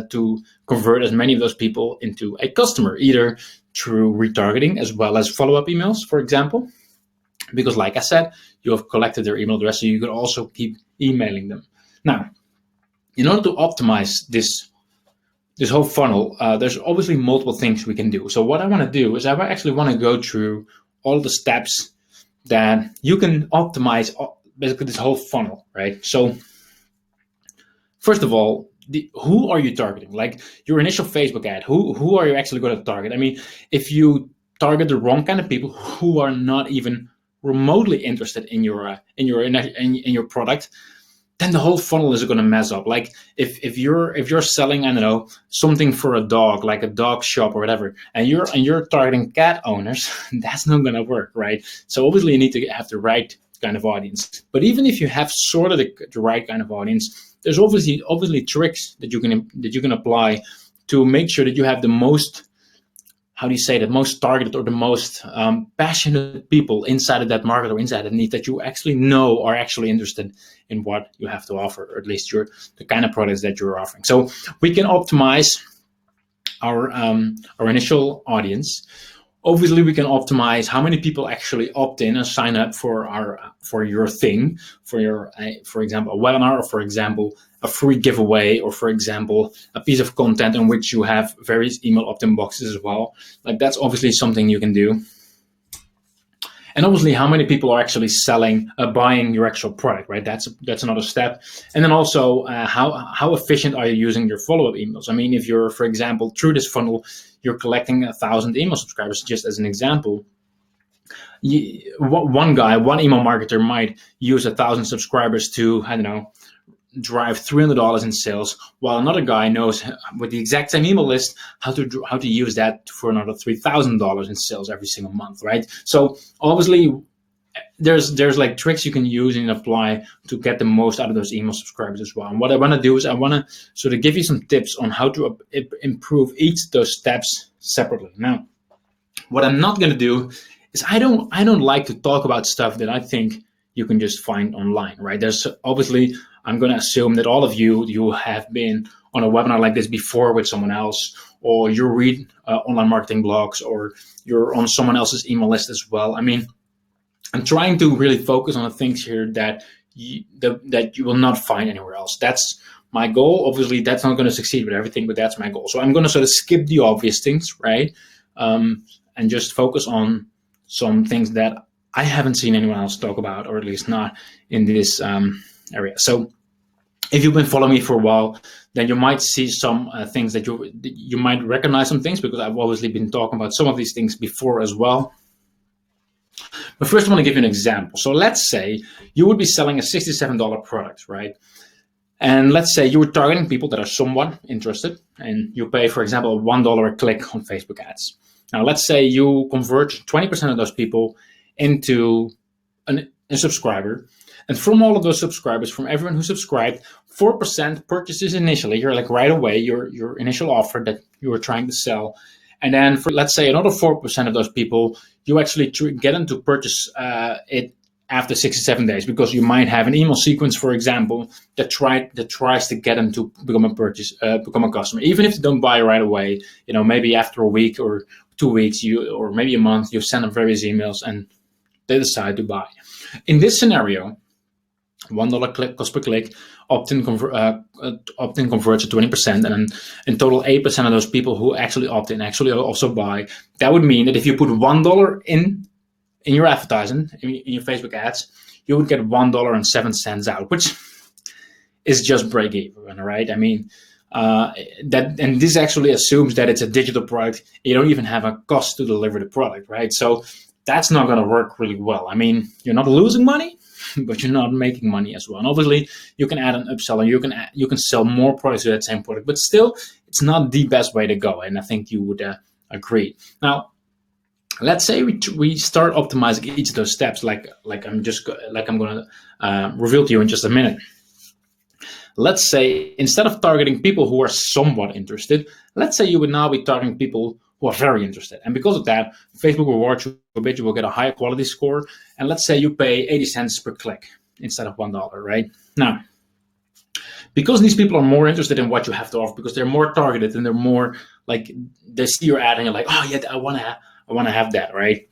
Speaker 1: to convert as many of those people into a customer, either through retargeting as well as follow-up emails, for example. Because like I said, you have collected their email address, so you could also keep emailing them. Now, in order to optimize this whole funnel, there's obviously multiple things we can do. So what I want to do is I actually want to go through all the steps that you can optimize basically this whole funnel, right? So first of all, who are you targeting? Like your initial Facebook ad, who are you actually going to target? I mean, if you target the wrong kind of people who are not even remotely interested in your product, then the whole funnel is going to mess up. Like if you're selling, I don't know, something for a dog, like a dog shop or whatever, and you're targeting cat owners, that's not going to work, right? So obviously you need to have the right kind of audience. But even if you have sort of the right kind of audience, there's obviously tricks that you can apply to make sure that you have the most, how do you say, the most targeted or the most passionate people inside of that market or inside that need that you actually know are actually interested in what you have to offer, or at least the kind of products that you're offering. So we can optimize our initial audience. Obviously, we can optimize how many people actually opt in and sign up for your thing, for example, a webinar, or for example, a free giveaway, or for example, a piece of content in which you have various email opt-in boxes as well. Like that's obviously something you can do. And obviously, how many people are actually buying your actual product, right? That's another step. And then also, how efficient are you using your follow-up emails? I mean, if you're, for example, through this funnel, you're collecting 1,000 email subscribers, just as an example. One email marketer might use 1,000 subscribers to, I don't know, drive $300 in sales, while another guy knows with the exact same email list how to use that for another $3,000 in sales every single month, right? So obviously there's like tricks you can use and apply to get the most out of those email subscribers as well. And what I want to do is I want to sort of give you some tips on how to improve each of those steps separately. Now, what I'm not going to do is I don't like to talk about stuff that I think you can just find online, right? There's obviously, I'm going to assume that all of you have been on a webinar like this before with someone else, or you read online marketing blogs, or you're on someone else's email list as well. I mean, I'm trying to really focus on the things here that you will not find anywhere else. That's my goal. Obviously, that's not going to succeed with everything, but that's my goal. So I'm going to sort of skip the obvious things, right? And just focus on some things that I haven't seen anyone else talk about, or at least not in this area. So if you've been following me for a while, then you might see some things that you might recognize some things, because I've obviously been talking about some of these things before as well. But first I want to give you an example. So let's say you would be selling a $67 product, right? And let's say you were targeting people that are somewhat interested, and you pay, for example, $1 a click on Facebook ads. Now, let's say you convert 20% of those people into a subscriber. And from all of those subscribers, from everyone who subscribed, 4% purchases initially. You're like right away, your initial offer that you were trying to sell. And then for, let's say, another 4% of those people, you actually get them to purchase it after 67 days, because you might have an email sequence, for example, that tries to get them to become a customer. Even if they don't buy right away, maybe after a week or 2 weeks, or maybe a month, you send them various emails and they decide to buy. In this scenario, $1 cost per click, opt-in converts to 20%, and then in total 8% of those people who actually opt in actually also buy. That would mean that if you put $1 in your advertising, in your Facebook ads, you would get $1.07 out, which is just break even, right? I mean, and this actually assumes that it's a digital product. You don't even have a cost to deliver the product, right? So that's not going to work really well. I mean, you're not losing money, but you're not making money as well. And obviously, you can add an upseller. You can sell more products to that same product, but still, it's not the best way to go. And I think you would agree. Now, let's say we start optimizing each of those steps, like I'm going to reveal to you in just a minute. Let's say instead of targeting people who are somewhat interested, let's say you would now be targeting people who are very interested. And because of that, Facebook will reward you a bit. You will get a higher quality score. And let's say you pay 80 cents per click instead of $1, right? Now, because these people are more interested in what you have to offer, because they're more targeted and they're more like, they see your ad and you're like, oh yeah, I want to have that, right?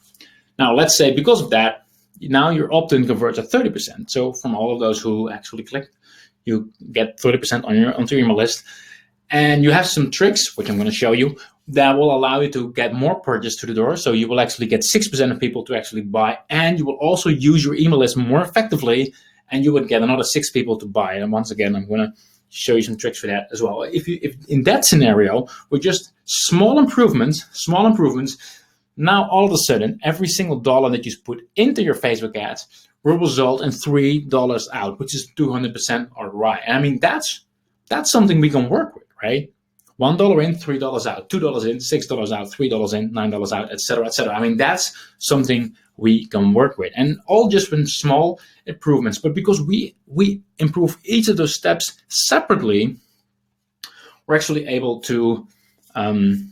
Speaker 1: Now let's say because of that, now your opt-in converts at 30%. So from all of those who actually clicked, you get 30% onto your email list. And you have some tricks, which I'm going to show you, that will allow you to get more purchase to the door. So you will actually get 6% of people to actually buy, and you will also use your email list more effectively, and you would get another 6 people to buy. And once again, I'm going to show you some tricks for that as well. If in that scenario, with just small improvements, now all of a sudden, every single dollar that you put into your Facebook ads will result in $3 out, which is 200% ROI. And I mean, that's something we can work with, right? $1 in, $3 out, $2 in, $6 out, $3 in, $9 out, etc., etc. I mean, that's something we can work with, and all just with small improvements. But because we improve each of those steps separately, we're actually able to, and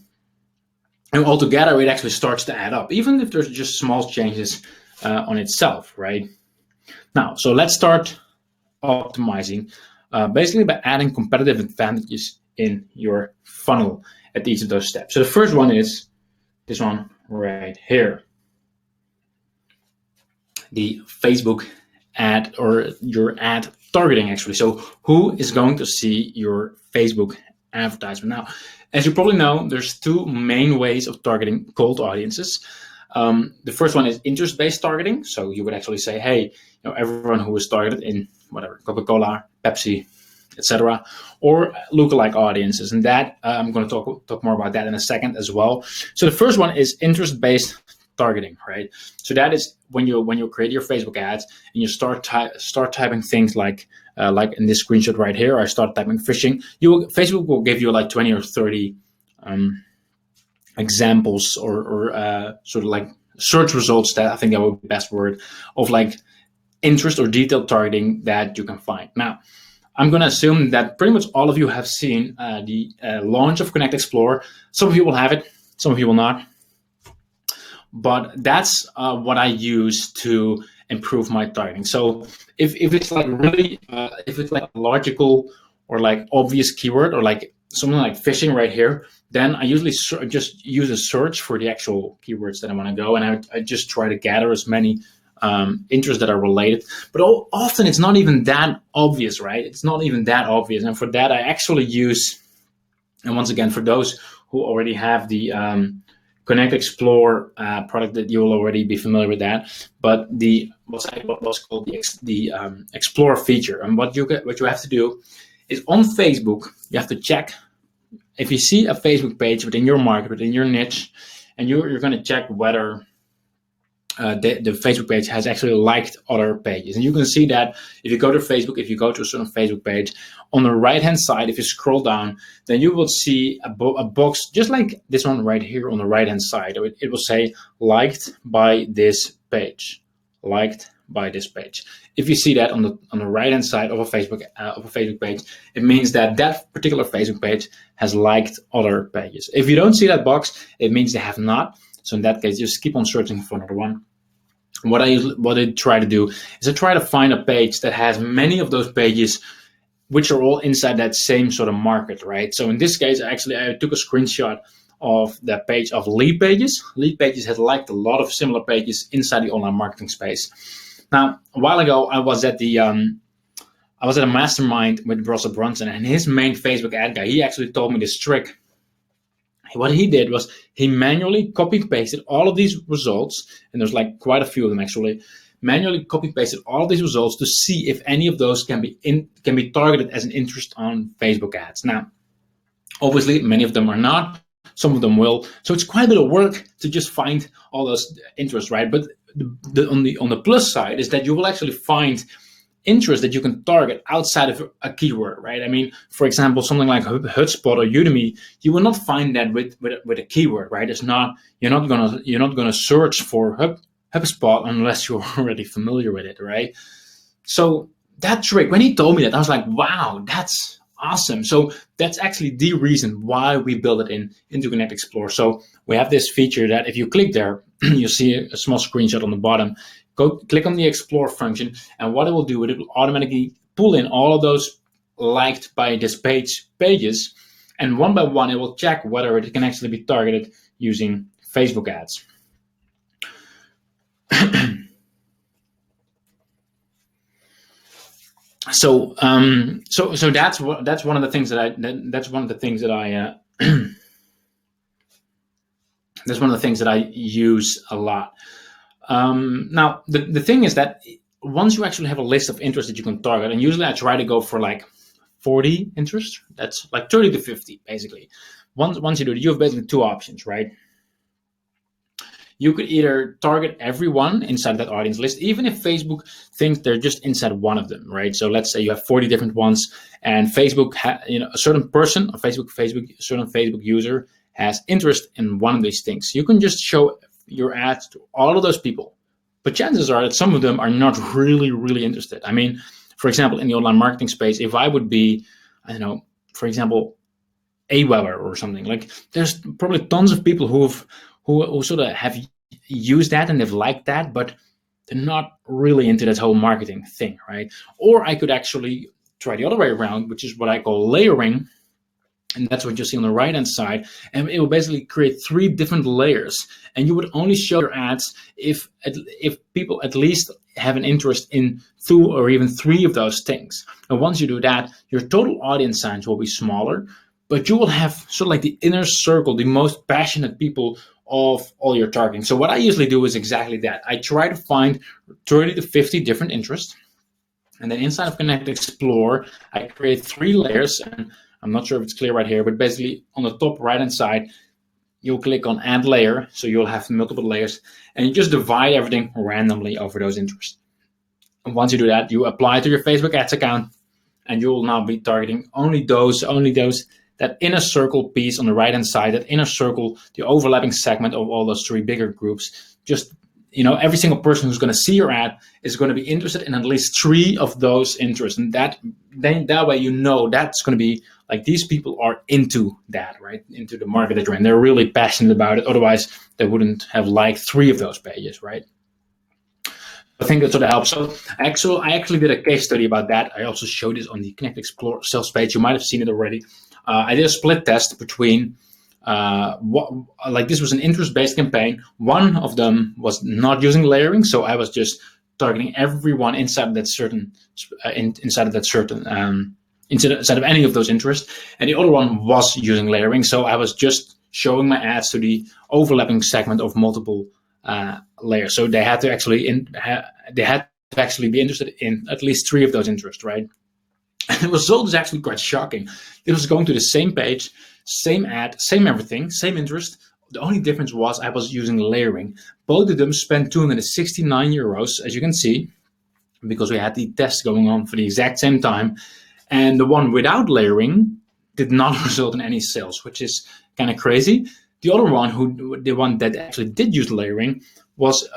Speaker 1: altogether it actually starts to add up, even if there's just small changes on itself, right? Now, so let's start optimizing, basically by adding competitive advantages in your funnel at each of those steps. So the first one is this one right here, the Facebook ad, or your ad targeting actually. So who is going to see your Facebook advertisement? Now, as you probably know, there's 2 main ways of targeting cold audiences. The first one is interest-based targeting. So you would actually say, hey, everyone who is targeted in whatever, Coca-Cola, Pepsi, etc., or lookalike audiences, and that I'm going to talk more about that in a second as well. So the first one is interest-based targeting, right? So that is when you create your Facebook ads and you start typing things like in this screenshot right here, I start typing fishing. Facebook will give you like 20 or 30 examples or sort of like search results, that I think that would be the best word, of like interest or detailed targeting that you can find. Now, I'm going to assume that pretty much all of you have seen the launch of Connect Explore. Some of you will have it, some of you will not. But that's what I use to improve my targeting. So if it's like really, if it's like a logical or like obvious keyword, or like something like fishing right here, then I usually just use a search for the actual keywords that I want to go, and I just try to gather as many interests that are related. But often it's not even that obvious, right? It's not even that obvious. And for that, I actually use, and once again, for those who already have the Connect Explore product, that you will already be familiar with that. But the what's called the Explore feature, and what you have to do is on Facebook, you have to check if you see a Facebook page within your market, within your niche, and you're going to check whether the Facebook page has actually liked other pages. And you can see that if you go to Facebook, if you go to a certain Facebook page, on the right-hand side, if you scroll down, then you will see a box just like this one right here on the right-hand side. It will say, liked by this page, liked by this page. If you see that on the right-hand side of a Facebook page, it means that that particular Facebook page has liked other pages. If you don't see that box, it means they have not. So in that case, just keep on searching for another one. What I try to do is I try to find a page that has many of those pages, which are all inside that same sort of market, right? So in this case, I took a screenshot of that page of lead pages. Lead pages had liked a lot of similar pages inside the online marketing space. Now, a while ago, I was at a mastermind with Russell Brunson, and his main Facebook ad guy, he actually told me this trick. What he did was he manually copy-pasted all of these results, and there's like quite a few of them actually, manually copy-pasted all of these results to see if any of those can be targeted as an interest on Facebook ads. Now, obviously, many of them are not. Some of them will. So it's quite a bit of work to just find all those interests, right? But on the plus side is that you will actually find interest that you can target outside of a keyword, right? I mean, for example, something like HubSpot or Udemy, you will not find that with a keyword, right? You're not gonna search for HubSpot unless you're already familiar with it, right? So that trick, when he told me that, I was like, wow, that's awesome. So that's actually the reason why we built it into Connect Explore. So we have this feature that if you click there, you'll see a small screenshot on the bottom. Go click on the Explore function, and what it will do, it will automatically pull in all of those liked by this pages, and one by one it will check whether it can actually be targeted using Facebook ads. So that's one of the things that I that's one of the things that I that's one of the things that I use a lot. Now the thing is that once you actually have a list of interests that you can target, and usually I try to go for like 40 interests. That's like 30 to 50 basically. Once you do it, you have basically two options, right? You could either target everyone inside that audience list, even if Facebook thinks they're just inside one of them, right? So let's say you have 40 different ones, and Facebook, a certain person, a certain Facebook user has interest in one of these things. You can just show your ads to all of those people, but chances are that some of them are not really, really interested. I mean, for example, in the online marketing space, if I would be, I don't know, for example, Aweber or something, like there's probably tons of people who sort of have used that and they've liked that, but they're not really into that whole marketing thing, right? Or I could actually try the other way around, which is what I call layering. And that's what you see on the right hand side. And it will basically create 3 different layers. And you would only show your ads if people at least have an interest in 2 or even 3 of those things. And once you do that, your total audience size will be smaller, but you will have sort of like the inner circle, the most passionate people of all your targeting. So what I usually do is exactly that. I try to find 30 to 50 different interests. And then inside of Connect Explore, I create 3 layers. And I'm not sure if it's clear right here, but basically on the top right-hand side, you'll click on Add Layer. So you'll have multiple layers. And you just divide everything randomly over those interests. And once you do that, you apply it to your Facebook ads account. And you will now be targeting only those, that inner circle piece on the right-hand side, that inner circle, the overlapping segment of all those 3 bigger groups. Just, every single person who's going to see your ad is going to be interested in at least 3 of those interests. And that way, that's going to be like these people are into that, right? Into the market that you're in. They're really passionate about it. Otherwise, they wouldn't have liked 3 of those pages, right? I think that sort of helps. So I actually did a case study about that. I also showed this on the Connect Explore sales page. You might have seen it already. I did a split test between this was an interest-based campaign. One of them was not using layering, so I was just targeting everyone inside of any of those interests, and the other one was using layering. So I was just showing my ads to the overlapping segment of multiple layers. So they had to actually be interested in at least 3 of those interests, right? And the result is actually quite shocking. It was going to the same page, same ad, same everything, same interest. The only difference was I was using layering. Both of them spent 269 euros, as you can see, because we had the test going on for the exact same time. And the one without layering did not result in any sales, which is kind of crazy. The other one, the one that actually did use layering, was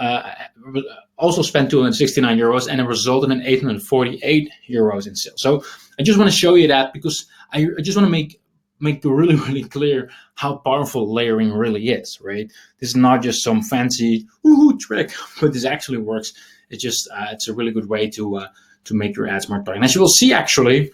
Speaker 1: also spent 269 euros, and it resulted in 848 euros in sales. So I just want to show you that because I just want to make it really, really clear how powerful layering really is, right? This is not just some fancy trick, but this actually works. It's just it's a really good way to make your ads more targeted. As you will see, actually,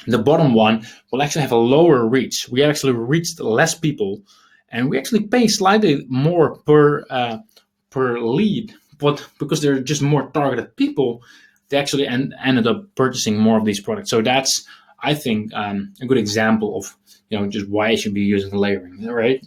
Speaker 1: the bottom one will actually have a lower reach. We actually reached less people, and we actually pay slightly more per lead, but because they're just more targeted people, they actually ended up purchasing more of these products. So that's, I think, a good example of just why you should be using layering, right?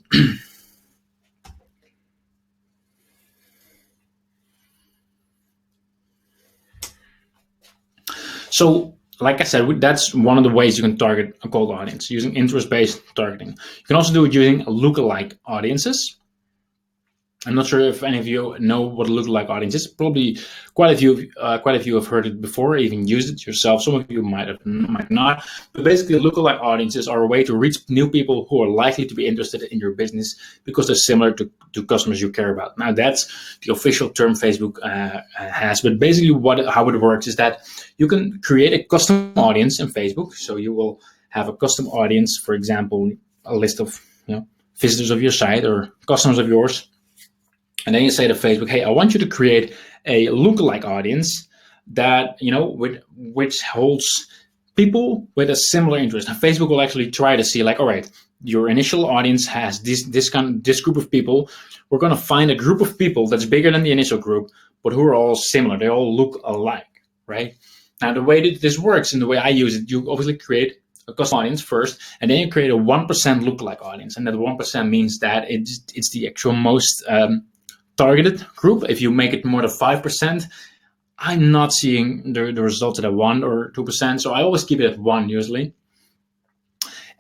Speaker 1: So, like I said, that's one of the ways you can target a cold audience, using interest-based targeting. You can also do it using lookalike audiences. I'm not sure if any of you know what a lookalike audience is. Probably quite a few have heard it before, even used it yourself. Some of you might not. But basically, lookalike audiences are a way to reach new people who are likely to be interested in your business because they're similar to customers you care about. Now, that's the official term Facebook has. But basically, how it works is that you can create a custom audience in Facebook. So you will have a custom audience, for example, a list of visitors of your site or customers of yours. And then you say to Facebook, hey, I want you to create a lookalike audience that, which holds people with a similar interest. And Facebook will actually try to see, like, all right, your initial audience has this group of people. We're going to find a group of people that's bigger than the initial group, but who are all similar. They all look alike, right? Now, the way that this works and the way I use it, you obviously create a custom audience first, and then you create a 1% lookalike audience. And that 1% means that it's the actual most targeted group. If you make it more than 5%, I'm not seeing the results at a 1 or 2%. So I always keep it at 1 usually.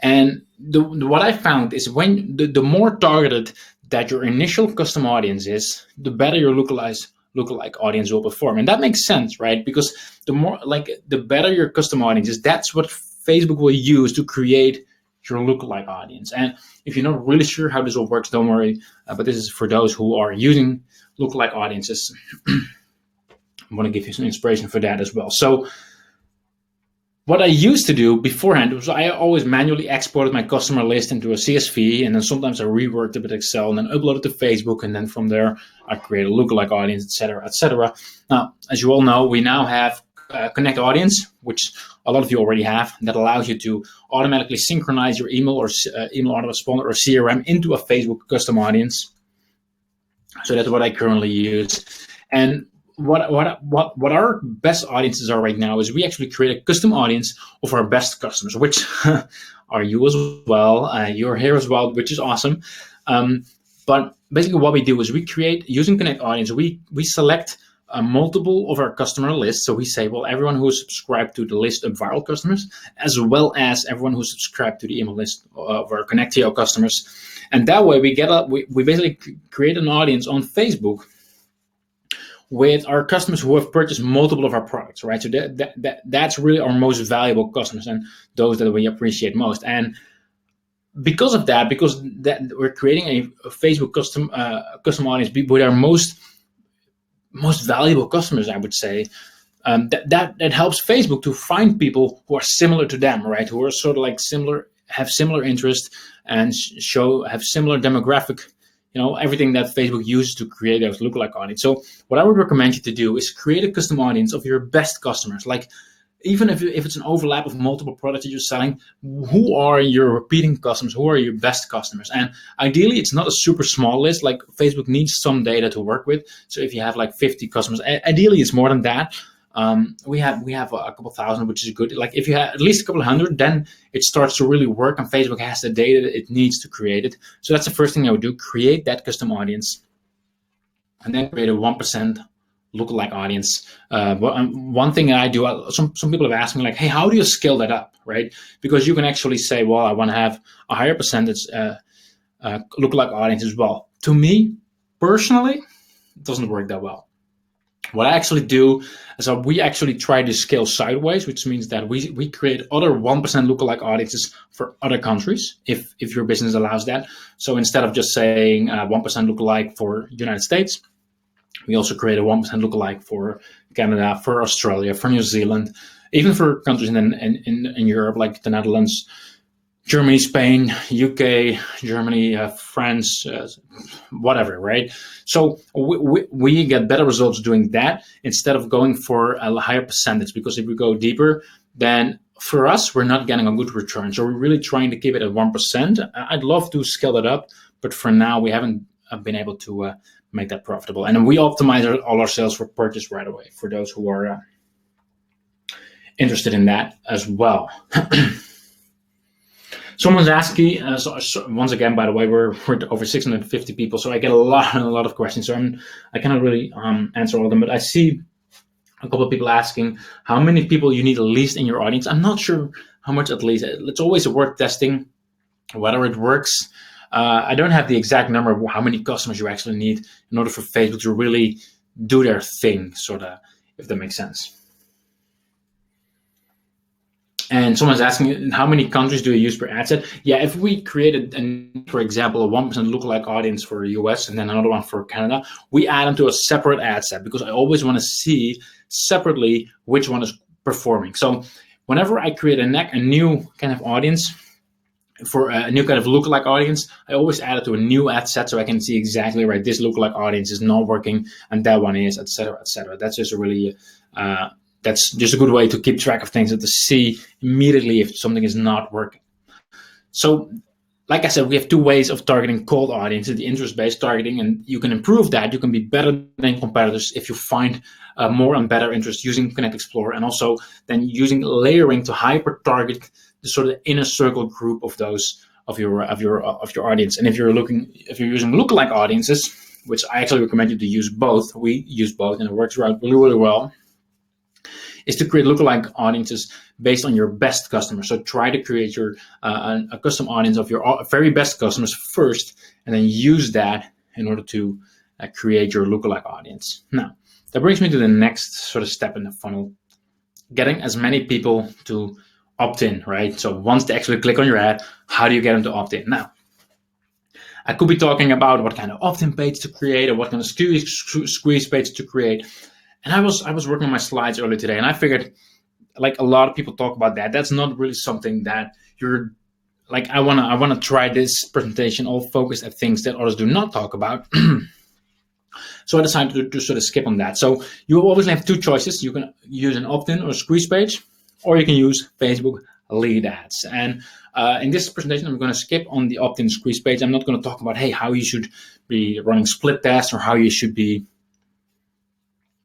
Speaker 1: And what I found is when the more targeted that your initial custom audience is, the better your lookalike audience will perform. And that makes sense, right? Because the better your custom audience is, that's what Facebook will use to create your lookalike audience. And if you're not really sure how this all works, don't worry. But this is for those who are using lookalike audiences. I want to give you some inspiration for that as well. So what I used to do beforehand was I always manually exported my customer list into a CSV, and then sometimes I reworked it with Excel and then uploaded to Facebook, and then from there I create a lookalike audience, etc., etc. Now, as you all know, we now have Connect Audience, which a lot of you already have, that allows you to automatically synchronize your email or email autoresponder or CRM into a Facebook custom audience. So that's what I currently use. And what our best audiences are right now is we actually create a custom audience of our best customers, which are you as well. You're here as well, which is awesome. But basically what we do is we create, using Connect Audience, we select multiple of our customer lists. So we say, well, everyone who is subscribed to the list of viral customers, as well as everyone who's subscribed to the email list of our Connectio customers. And that way we basically create an audience on Facebook with our customers who have purchased multiple of our products, right? So that's really our most valuable customers and those that we appreciate most. And because of that, we're creating a Facebook custom audience with our most valuable customers, I would say, that helps Facebook to find people who are similar to them, right? Who are sort of like have similar interest and have similar demographic, everything that Facebook uses to create those lookalike audience. So what I would recommend you to do is create a custom audience of your best customers. Like, even if it's an overlap of multiple products that you're selling, who are your repeating customers? Who are your best customers? And ideally, it's not a super small list. Like, Facebook needs some data to work with. So if you have like 50 customers, ideally it's more than that. We have a couple thousand, which is good. Like, if you have at least a couple hundred, then it starts to really work, and Facebook has the data that it needs to create it. So that's the first thing I would do: create that custom audience, and then create a 1% lookalike audience. One thing that I do, some people have asked me, like, hey, how do you scale that up, right? Because you can actually say, well, I want to have a higher percentage lookalike audience as well. To me, personally, it doesn't work that well. What I actually do is we actually try to scale sideways, which means that we create other 1% lookalike audiences for other countries, if your business allows that. So instead of just saying 1% lookalike for United States, we also create a 1% lookalike for Canada, for Australia, for New Zealand, even for countries in Europe, like the Netherlands, Germany, Spain, UK, Germany, France, whatever, right? So we get better results doing that instead of going for a higher percentage, because if we go deeper, then for us, we're not getting a good return. So we're really trying to keep it at 1%. I'd love to scale that up, but for now, we haven't been able to make that profitable. And then we optimize all our sales for purchase right away for those who are interested in that as well. Someone's asking, once again, by the way, we're over 650 people, so I get a lot of questions. So I cannot really answer all of them, but I see a couple of people asking how many people you need at least in your audience. I'm not sure how much at least. It's always worth testing whether it works. I don't have the exact number of how many customers you actually need in order for Facebook to really do their thing, sort of, if that makes sense. And someone's asking, how many countries do you use per ad set? Yeah, if we created, for example, a 1% lookalike audience for the US and then another one for Canada, we add them to a separate ad set, because I always want to see separately which one is performing. So whenever I create a new kind of audience, for a new kind of lookalike audience, I always add it to a new ad set so I can see exactly, right, this lookalike audience is not working and that one is, etc., etc. That's just a really that's just a good way to keep track of things and to see immediately if something is not working. So, like I said, we have two ways of targeting cold audiences: the interest-based targeting, and you can improve that. You can be better than competitors if you find more and better interest using Connect Explorer, and also then using layering to hyper target the sort of inner circle group of those of your audience. And if you're using lookalike audiences, which I actually recommend you to use both, we use both, and it works out really well, is to create lookalike audiences based on your best customers. So try to create your a custom audience of your very best customers first, and then use that in order to create your lookalike audience. Now, that brings me to the next sort of step in the funnel: getting as many people to opt in, right? So once they actually click on your ad, how do you get them to opt in? Now, I could be talking about what kind of opt-in page to create or what kind of squeeze page to create. And I was working on my slides earlier today, and I figured, like a lot of people talk about that, that's not really something that you're like. I wanna try this presentation all focused at things that others do not talk about. So I decided to sort of skip on that. So you always have two choices: you can use an opt-in or squeeze page, or you can use Facebook lead ads. And in this presentation, I'm going to skip on the opt-in squeeze page. I'm not going to talk about, hey, how you should be running split tests, or how you should be,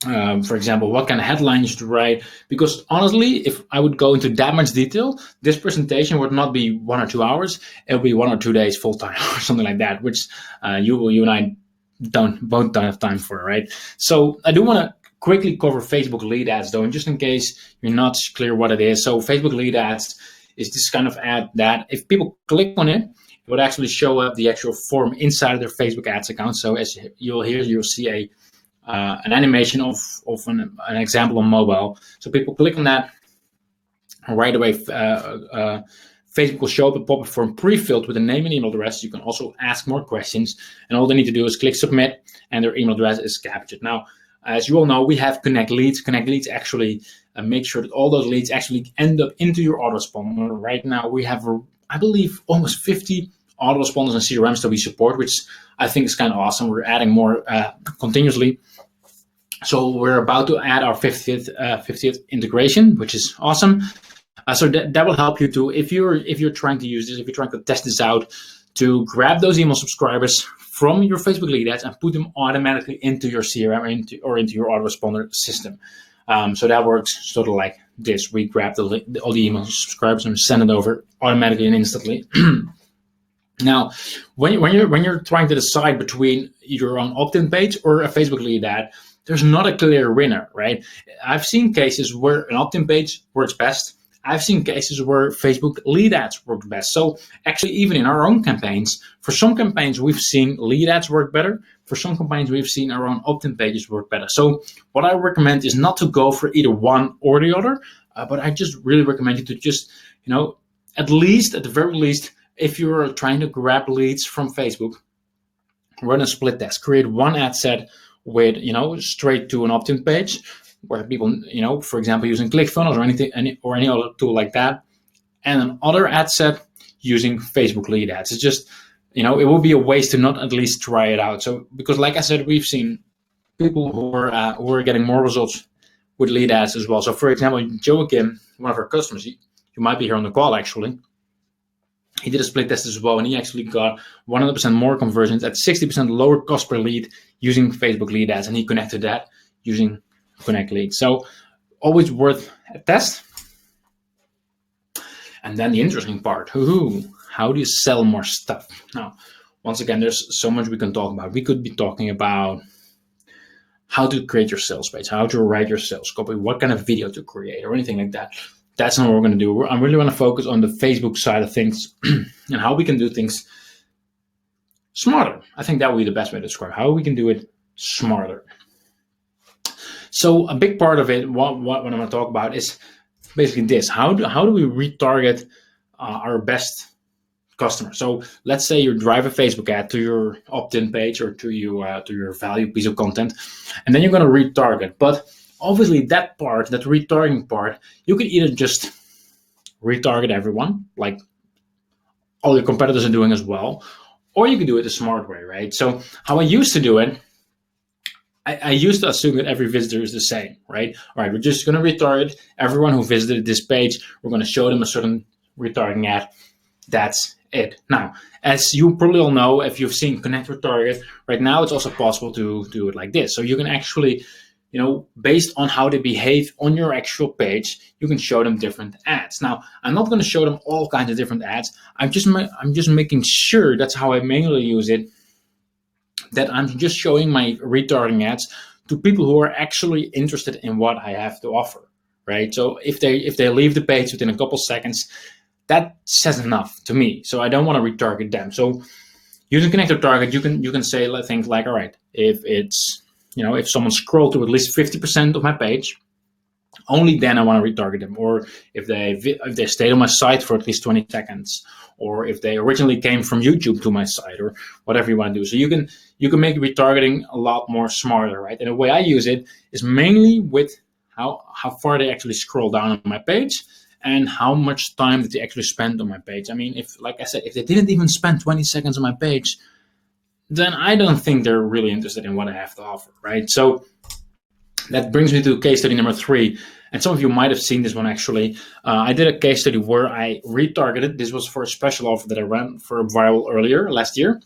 Speaker 1: for example, what kind of headline you should write. Because honestly, if I would go into that much detail, this presentation would not be 1 or 2 hours. It would be 1 or 2 days full time or something like that, which you and I both don't have time for, right? So I do want to quickly cover Facebook lead ads though, and just in case you're not clear what it is. So Facebook lead ads is this kind of ad that if people click on it, it would actually show up the actual form inside of their Facebook ads account. So as you'll see an animation of an example on mobile. So people click on that, and right away Facebook will show up a pop-up form pre-filled with a name and email address. You can also ask more questions, and all they need to do is click submit, and their email address is captured. Now, as you all know, we have Connect Leads. Connect Leads actually make sure that all those leads actually end up into your autoresponder. Right now, we have, I believe, almost 50 autoresponders and CRMs that we support, which I think is kind of awesome. We're adding more continuously. So we're about to add our 50th integration, which is awesome. So that will help you to, if you're trying to use this, if you're trying to test this out, to grab those email subscribers from your Facebook lead ads and put them automatically into your CRM or into your autoresponder system. So that works sort of like this: we grab all the email subscribers and send it over automatically and instantly. Now, when you're trying to decide between your own opt-in page or a Facebook lead ad, there's not a clear winner, right? I've seen cases where an opt-in page works best. I've seen cases where Facebook lead ads work best. So actually, even in our own campaigns, for some campaigns, we've seen lead ads work better. For some campaigns, we've seen our own opt-in pages work better. So what I recommend is not to go for either one or the other, but I just really recommend you to just, at the very least, if you're trying to grab leads from Facebook, run a split test. Create one ad set with, straight to an opt-in page, where people, for example, using ClickFunnels or any other tool like that, and another ad set using Facebook lead ads. It's just, it would be a waste to not at least try it out. So, because like I said, we've seen people who are getting more results with lead ads as well. So, for example, Joachim, one of our customers, you might be here on the call actually. He did a split test as well, and he actually got 100% more conversions at 60% lower cost per lead using Facebook lead ads, and he connected that using Connect Leads. So always worth a test. And then the interesting part, how do you sell more stuff? Now, once again, there's so much we can talk about. We could be talking about how to create your sales page, how to write your sales copy, what kind of video to create, or anything like that. That's not what we're going to do. I really want to focus on the Facebook side of things and how we can do things smarter. I think that would be the best way to describe how we can do it smarter. So a big part of it, what I'm going to talk about, is basically this: how do we retarget our best customers? So let's say you drive a Facebook ad to your opt-in page or to your value piece of content, and then you're going to retarget. But obviously, that retargeting part, you can either just retarget everyone, like all your competitors are doing as well, or you can do it the smart way, right? So how I used to do it, I used to assume that every visitor is the same, right? All right, we're just going to retarget everyone who visited this page. We're going to show them a certain retargeting ad. That's it. Now, as you probably all know, if you've seen Connect Retarget, right now it's also possible to do it like this. So you can actually, based on how they behave on your actual page, you can show them different ads. Now, I'm not going to show them all kinds of different ads. I'm just making sure, that's how I mainly use it, that I'm just showing my retargeting ads to people who are actually interested in what I have to offer, right? So if they leave the page within a couple seconds, that says enough to me. So I don't want to retarget them. So using Connectio Target, you can say things like, all right, if it's, if someone scrolled to at least 50% of my page, only then I want to retarget them. Or if they stayed on my site for at least 20 seconds, or if they originally came from YouTube to my site, or whatever you want to do. So you can make retargeting a lot more smarter, right? And the way I use it is mainly with how far they actually scroll down on my page and how much time did they actually spend on my page. I mean, like I said, if they didn't even spend 20 seconds on my page, then I don't think they're really interested in what I have to offer, right? So that brings me to case study number 3. And some of you might have seen this one actually. I did a case study where I retargeted. This was for a special offer that I ran for viral earlier last year.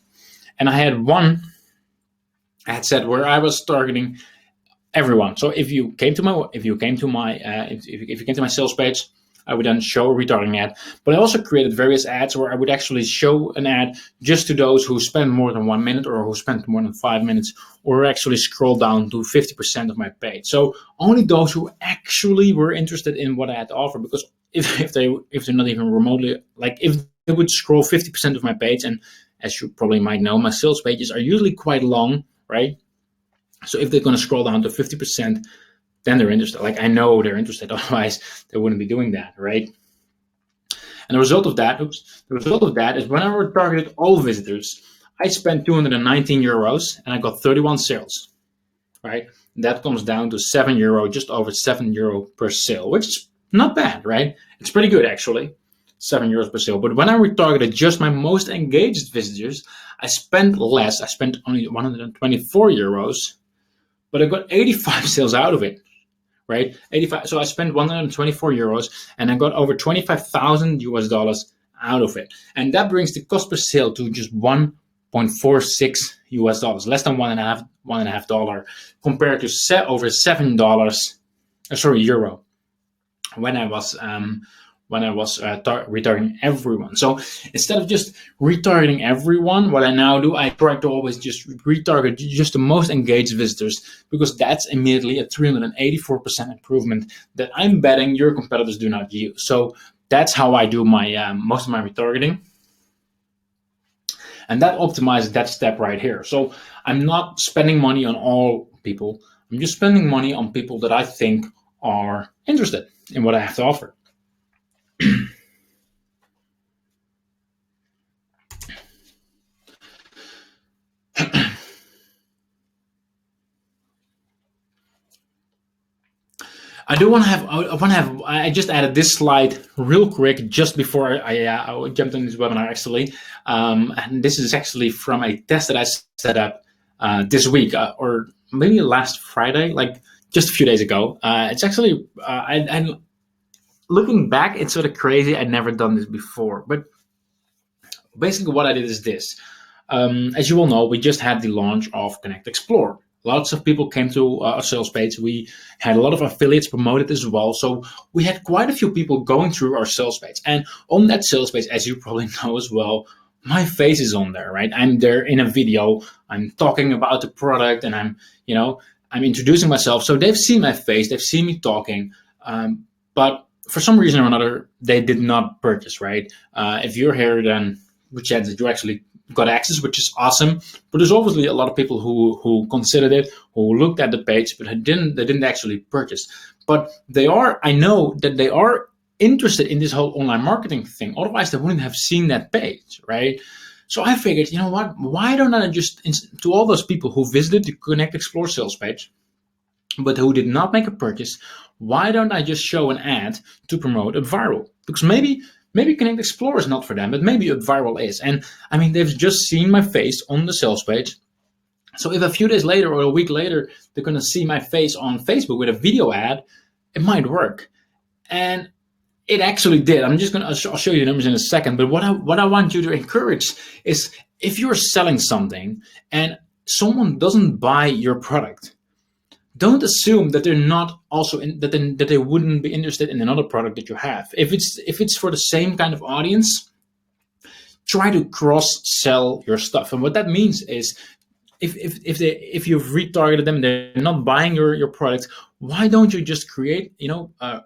Speaker 1: And I had one ad set where I was targeting everyone. So if you came to my sales page, I would then show a retargeting ad. But I also created various ads where I would actually show an ad just to those who spend more than 1 minute, or who spend more than 5 minutes, or actually scroll down to 50% of my page. So only those who actually were interested in what I had to offer. Because if they're not even remotely, like if they would scroll 50% of my page, and as you probably might know, my sales pages are usually quite long, right? So if they're going to scroll down to 50%, then they're interested. Like, I know they're interested, otherwise they wouldn't be doing that, right? And the result of that is when I retargeted all visitors, I spent 219 euros and I got 31 sales, right? And that comes down to €7, just over €7 per sale, which is not bad, right? It's pretty good actually, €7 per sale. But when I retargeted just my most engaged visitors, I spent less. I spent only 124 euros, but I got 85 sales out of it. Right, 85. So I spent 124 euros and I got over $25,000 out of it, and that brings the cost per sale to just $1.46, less than $1.5 compared to over $7. Euro, when I was retargeting everyone. So instead of just retargeting everyone, what I now do, I try to always just retarget just the most engaged visitors, because that's immediately a 384% improvement that I'm betting your competitors do not use. So that's how I do my most of my retargeting. And that optimizes that step right here. So I'm not spending money on all people. I'm just spending money on people that I think are interested in what I have to offer. I just added this slide real quick just before I jumped on this webinar actually. And this is actually from a test that I set up this week, or maybe last Friday, like just a few days ago. It's actually, looking back, it's sort of crazy. I'd never done this before, but basically what I did is this. As you all know, we just had the launch of Connect Explore. Lots of people came to our sales page. We had a lot of affiliates promoted as well. So we had quite a few people going through our sales page. And on that sales page, as you probably know as well, my face is on there, right? I'm there in a video. I'm talking about the product, and I'm introducing myself. So they've seen my face. They've seen me talking. But for some reason or another, they did not purchase, right? If you're here, then good chance that you actually got access, which is awesome. But there's obviously a lot of people who considered it, who looked at the page, but they didn't actually purchase. But I know that they are interested in this whole online marketing thing. Otherwise, they wouldn't have seen that page, right? So I figured, you know what? Why don't I just, to all those people who visited the Connect Explore sales page, but who did not make a purchase, why don't I just show an ad to promote a viral? Because maybe Connect Explore is not for them, but maybe a viral is. And I mean, they've just seen my face on the sales page. So if a few days later or a week later they're going to see my face on Facebook with a video ad, it might work. And it actually did. I'll show you the numbers in a second. But what I want you to encourage is, if you're selling something and someone doesn't buy your product, don't assume that they're not also that they wouldn't be interested in another product that you have. If it's for the same kind of audience, try to cross sell your stuff. And what that means is, if you've retargeted them, they're not buying your product, why don't you just create,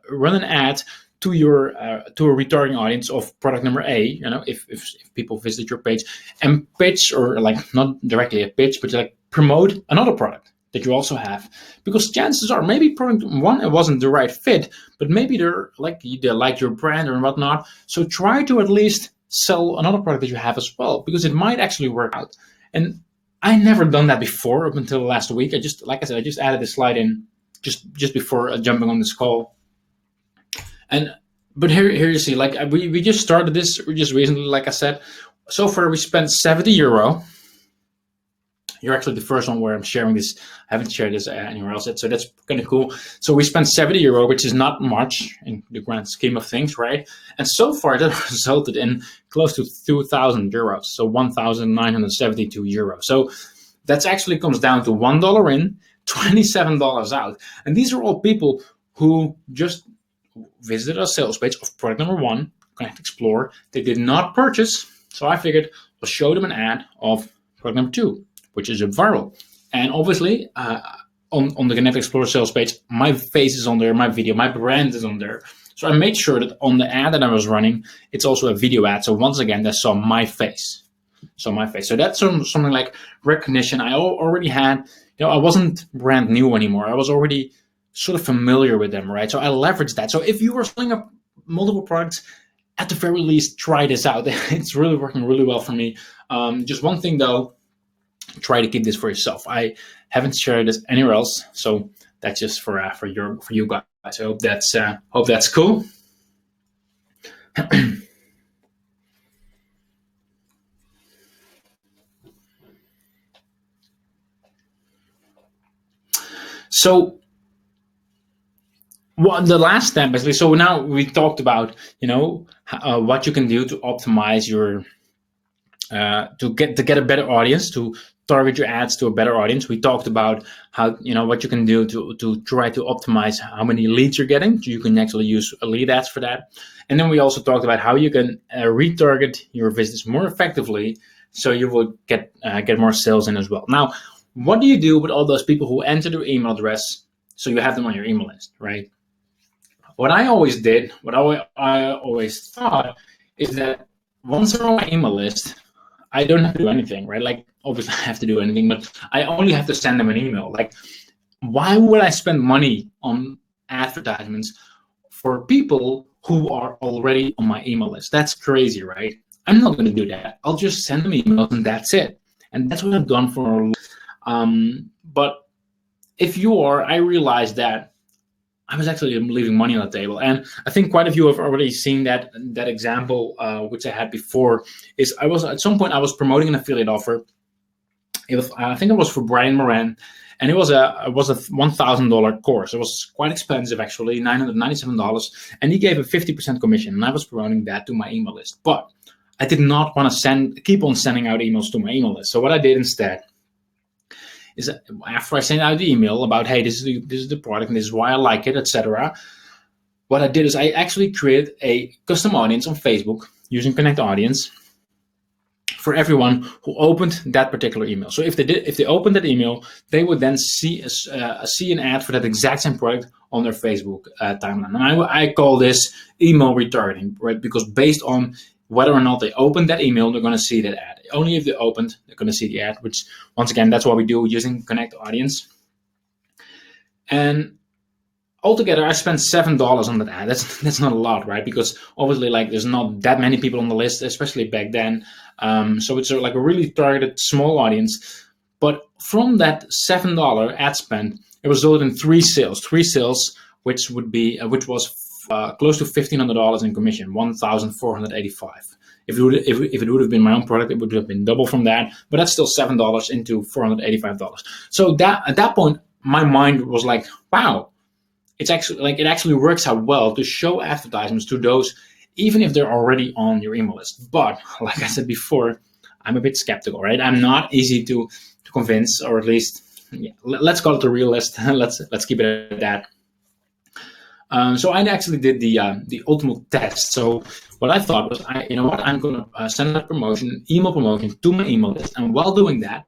Speaker 1: run an ad to your to a retargeting audience of product number A, if people visit your page, and pitch, or like not directly a pitch, but like promote another product that you also have. Because chances are, maybe product one, it wasn't the right fit, but maybe they like your brand or whatnot. So try to at least sell another product that you have as well, because it might actually work out. And I never done that before up until last week. I just added this slide in just before jumping on this call. But here you see, like, we just started this just recently. Like I said, so far we spent €70. You're actually the first one where I'm sharing this. I haven't shared this anywhere else yet, so that's kind of cool. So we spent €70, which is not much in the grand scheme of things, right? And so far that resulted in close to €2,000, so €1,972. So that's actually comes down to $1 in, $27 out. And these are all people who just visited our sales page of product number one, Connect Explore. They did not purchase, so I figured we'll show them an ad of product number two, which is a viral. And obviously, on the Connect Explore sales page, my face is on there, my video, my brand is on there. So I made sure that on the ad that I was running, it's also a video ad. So once again, they saw my face. So that's something like recognition. I already had, I wasn't brand new anymore. I was already sort of familiar with them, right? So I leveraged that. So if you were selling up multiple products, at the very least, try this out. It's really working really well for me. Just one thing though, try to keep this for yourself. I haven't shared this anywhere else, so that's just for you guys. I hope that's cool. So the last step, basically. So now we talked about what you can do to optimize your to get a better audience, to target your ads to a better audience. We talked about how what you can do to try to optimize how many leads you're getting. You can actually use lead ads for that. And then we also talked about how you can retarget your visitors more effectively, so you will get more sales in as well. Now, what do you do with all those people who enter their email address so you have them on your email list, right? What I always did, what I always thought, is that once they're on my email list, I don't have to do anything, right? Like, obviously I have to do anything, but I only have to send them an email. Like, why would I spend money on advertisements for people who are already on my email list? That's crazy, right? I'm not going to do that. I'll just send them emails and that's it. And that's what I've done for. But if you are, I realized that I was actually leaving money on the table. And I think quite a few have already seen that example, which I had before. Is at some point I was promoting an affiliate offer. I think it was for Brian Moran, and it was a $1,000 course. It was quite expensive, actually, $997, and he gave a 50% commission, and I was promoting that to my email list. But I did not want to keep on sending out emails to my email list. So what I did instead is, after I sent out the email about, hey, this is the product and this is why I like it, etc. What I did is I actually created a custom audience on Facebook using Connect Audience for everyone who opened that particular email. So if they opened that email, they would then see an ad for that exact same product on their Facebook timeline. And I call this email retargeting, right? Because based on whether or not they opened that email, they're going to see that ad. Only if they opened, they're going to see the ad, which, once again, that's what we do using Connect Audience. And altogether, I spent $7 on that ad. That's not a lot, right? Because obviously, like, there's not that many people on the list, especially back then. So it's like a really targeted small audience. But from that $7 ad spend, it resulted in three sales, which was close to $1,500 in commission, 1,485. If it would have been my own product, it would have been double from that, but that's still $7 into $485. So that at that point, my mind was like, wow, it's actually like it actually works out well to show advertisements to those, even if they're already on your email list. But like I said before, I'm a bit skeptical, right? I'm not easy to convince, or at least, yeah, let's call it a realist. let's keep it at that. So I actually did the ultimate test. So what I thought was, you know what, I'm going to send out email promotion to my email list, and while doing that,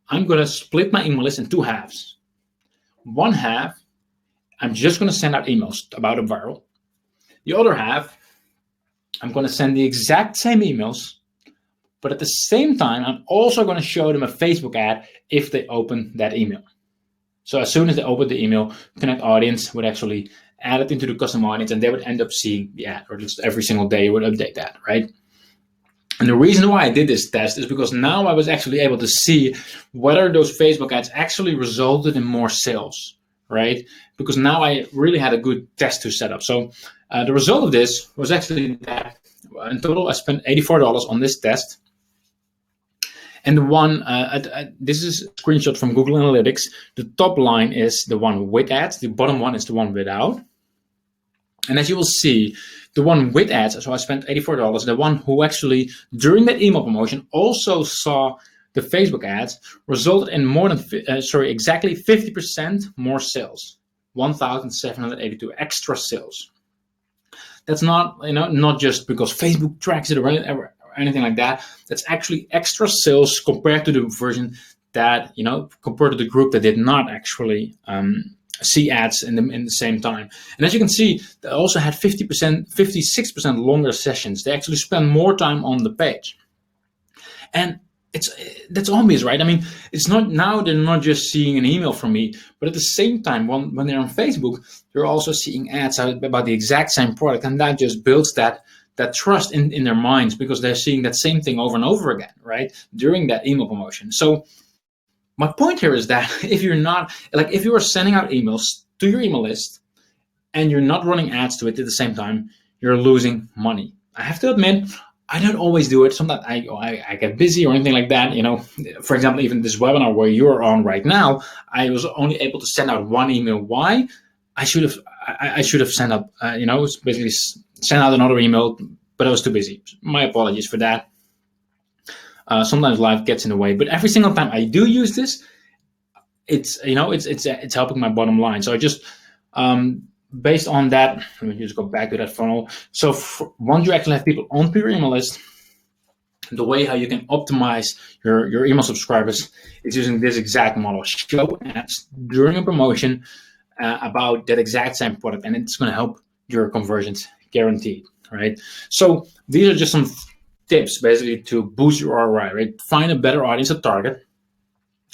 Speaker 1: I'm going to split my email list in two halves. One half, I'm just going to send out emails about a viral. The other half, I'm going to send the exact same emails, but at the same time, I'm also going to show them a Facebook ad if they open that email. So as soon as they open the email, Connect audience would actually add it into the custom audience, and they would end up seeing the ad, or just every single day it would update that, right? And the reason why I did this test is because now I was actually able to see whether those Facebook ads actually resulted in more sales, right? Because now I really had a good test to set up. So the result of this was actually that in total I spent $84 on this test. And the one, this is a screenshot from Google Analytics. The top line is the one with ads. The bottom one is the one without. And as you will see, the one with ads, so I spent $84, the one who actually, during that email promotion, also saw the Facebook ads, resulted in more than, exactly 50% more sales. 1,782 extra sales. That's not, not just because Facebook tracks it or anything like that. That's actually extra sales compared to the version that, compared to the group that did not actually see ads in the same time. And as you can see, they also had 56% longer sessions. They actually spend more time on the page. And that's obvious, right? I mean, it's not now they're not just seeing an email from me, but at the same time, when they're on Facebook, they're also seeing ads about the exact same product, and that just builds that trust in their minds, because they're seeing that same thing over and over again, right? During that email promotion. So my point here is that if you are sending out emails to your email list and you're not running ads to it at the same time, you're losing money. I have to admit, I don't always do it. Sometimes I get busy or anything like that. For example, even this webinar where you're on right now, I was only able to send out one email. Why? I should have sent out, basically send out another email, but I was too busy. My apologies for that. Sometimes life gets in the way, but every single time I do use this, it's helping my bottom line. So I just based on that, let me just go back to that funnel. So once you actually have people onto your email list, the way how you can optimize your email subscribers is using this exact model. Show ads during a promotion about that exact same product, and it's going to help your conversions, guaranteed, right? So these are just some tips basically to boost your ROI, right? Find a better audience to target,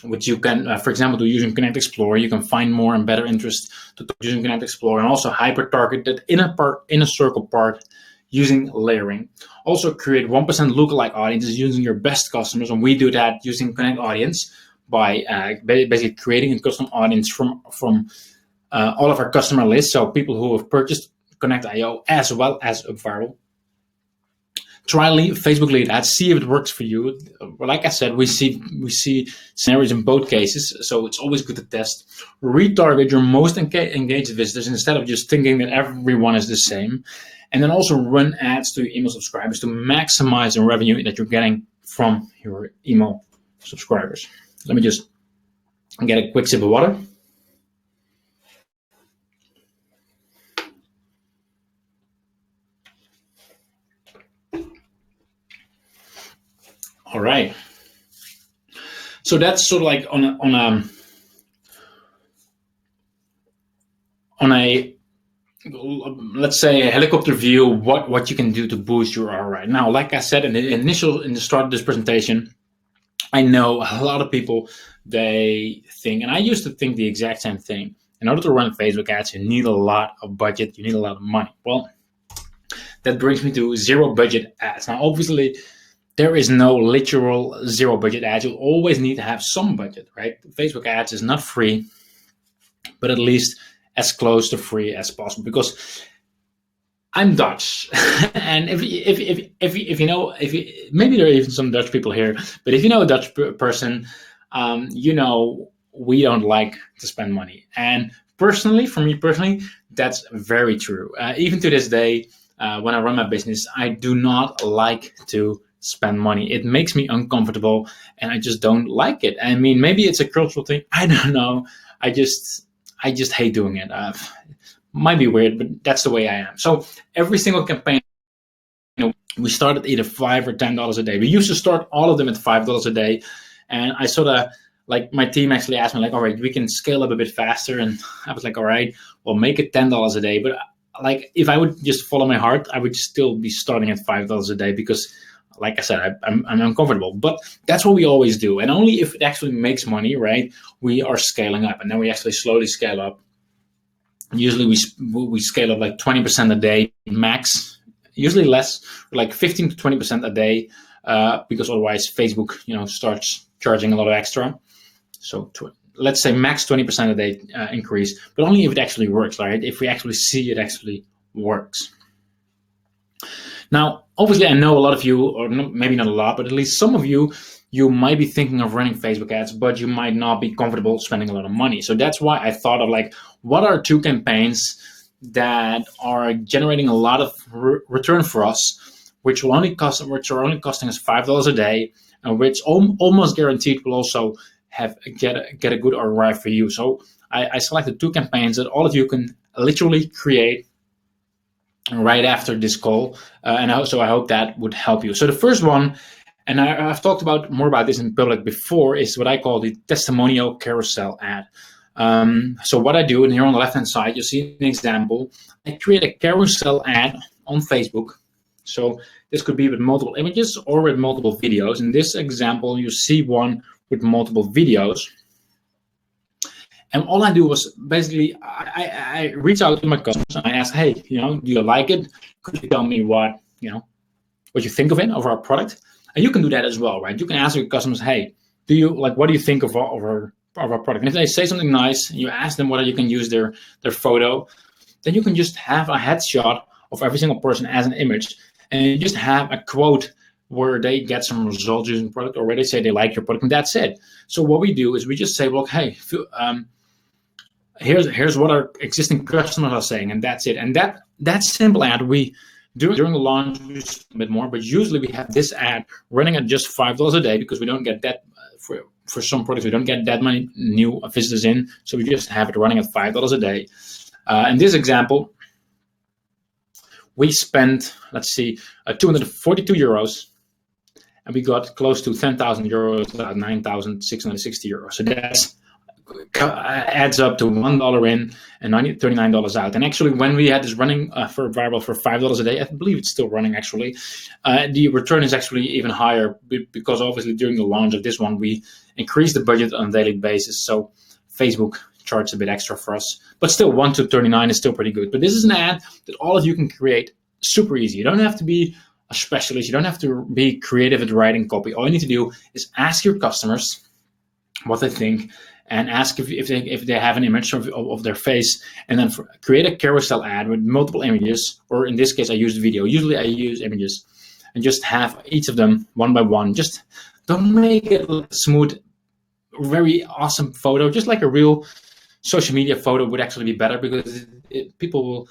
Speaker 1: which you can, for example, do using Connect Explorer. You can find more and better interest to using Connect Explorer, and also hyper target that inner circle part using layering. Also create 1% lookalike audiences using your best customers, and we do that using Connect Audience by basically creating a custom audience from all of our customer lists, so people who have purchased Connect.io as well as a viral. Try Facebook lead ads, see if it works for you. Like I said, we see scenarios in both cases, so it's always good to test. Retarget your most engaged visitors instead of just thinking that everyone is the same. And then also run ads to your email subscribers to maximize the revenue that you're getting from your email subscribers. Let me just get a quick sip of water. All right. So that's sort of like on a let's say a helicopter view, what you can do to boost your ROI. Now, like I said in the start of this presentation, I know a lot of people, they think, and I used to think the exact same thing. In order to run Facebook ads, you need a lot of budget, you need a lot of money. Well, that brings me to zero budget ads. Now, obviously, there is no literal zero budget ads. You'll always need to have some budget, right? Facebook ads is not free, but at least as close to free as possible, because I'm Dutch, and if you know, maybe there are even some Dutch people here, but if you know a Dutch person, you know we don't like to spend money. And personally, for me personally, that's very true. Even to this day, when I run my business, I do not like to spend money. It makes me uncomfortable, and I just don't like it. I mean, maybe it's a cultural thing. I don't know. I just I just hate doing it. Might be weird, but that's the way I am. So every single campaign, we start at either $5 or $10 a day. We used to start all of them at $5 a day, and I sort of like my team actually asked me like, all right, we can scale up a bit faster, and I was like, all right, well, make it $10 a day. But like if I would just follow my heart, I would still be starting at $5 a day because, like I said, I'm uncomfortable. But that's what we always do, and only if it actually makes money, right? We are scaling up, and then we actually slowly scale up. Usually we scale up like 20% a day max, usually less, like 15 to 20% a day, because otherwise Facebook starts charging a lot of extra. So let's say max 20% a day increase, but only if it actually works, right? If we actually see it actually works. Now, obviously, I know a lot of you, or maybe not a lot, but at least some of you, you might be thinking of running Facebook ads, but you might not be comfortable spending a lot of money. So that's why I thought of like, what are two campaigns that are generating a lot of return for us, which are only costing us $5 a day, and which almost guaranteed will also get a good ROI for you. So I selected two campaigns that all of you can literally create right after this call, and so I hope that would help you. So the first one, and I've talked more about this in public before, is what I call the testimonial carousel ad. So what I do, and here on the left hand side, you see an example. I create a carousel ad on Facebook. So this could be with multiple images or with multiple videos. In this example, you see one with multiple videos. And all I do was basically, I reach out to my customers and I ask, hey, do you like it? Could you tell me what you think of it, of our product? And you can do that as well, right? You can ask your customers, hey, what do you think of our product? And if they say something nice, and you ask them whether you can use their photo, then you can just have a headshot of every single person as an image, and you just have a quote where they get some results using the product, or where they say they like your product, and that's it. So what we do is we just say, well, hey, here's what our existing customers are saying, and that's it. And that simple ad we do during the launch a bit more, but usually we have this ad running at just $5 a day, because we don't get that for some products, we don't get that many new visitors in, so we just have it running at $5 a day. In this example, we spent, let's see, 242 euros, and we got close to 10,000 euros, 9,660 euros. So that's adds up to $1 in and $39 out. And actually, when we had this running for variable for $5 a day, I believe it's still running actually, the return is actually even higher, because obviously during the launch of this one, we increased the budget on a daily basis. So Facebook charged a bit extra for us, but still 1 to 39 is still pretty good. But this is an ad that all of you can create super easy. You don't have to be a specialist. You don't have to be creative at writing copy. All you need to do is ask your customers what they think, and ask if they have an image of their face, and then create a carousel ad with multiple images, or in this case I used video. Usually I use images, and just have each of them one by one. Just don't make it smooth, very awesome photo. Just like a real social media photo would actually be better, because people will,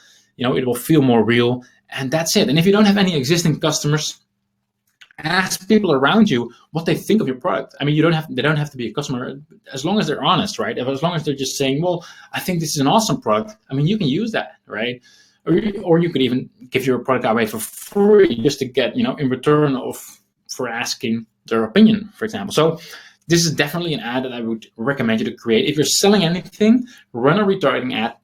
Speaker 1: it will feel more real, and that's it. And if you don't have any existing customers, ask people around you what they think of your product. I mean, they don't have to be a customer, as long as they're honest, right? As long as they're just saying, well, I think this is an awesome product. I mean, you can use that, right? Or you could even give your product away for free, just to get, in return for asking their opinion, for example. So this is definitely an ad that I would recommend you to create. If you're selling anything, run a retargeting ad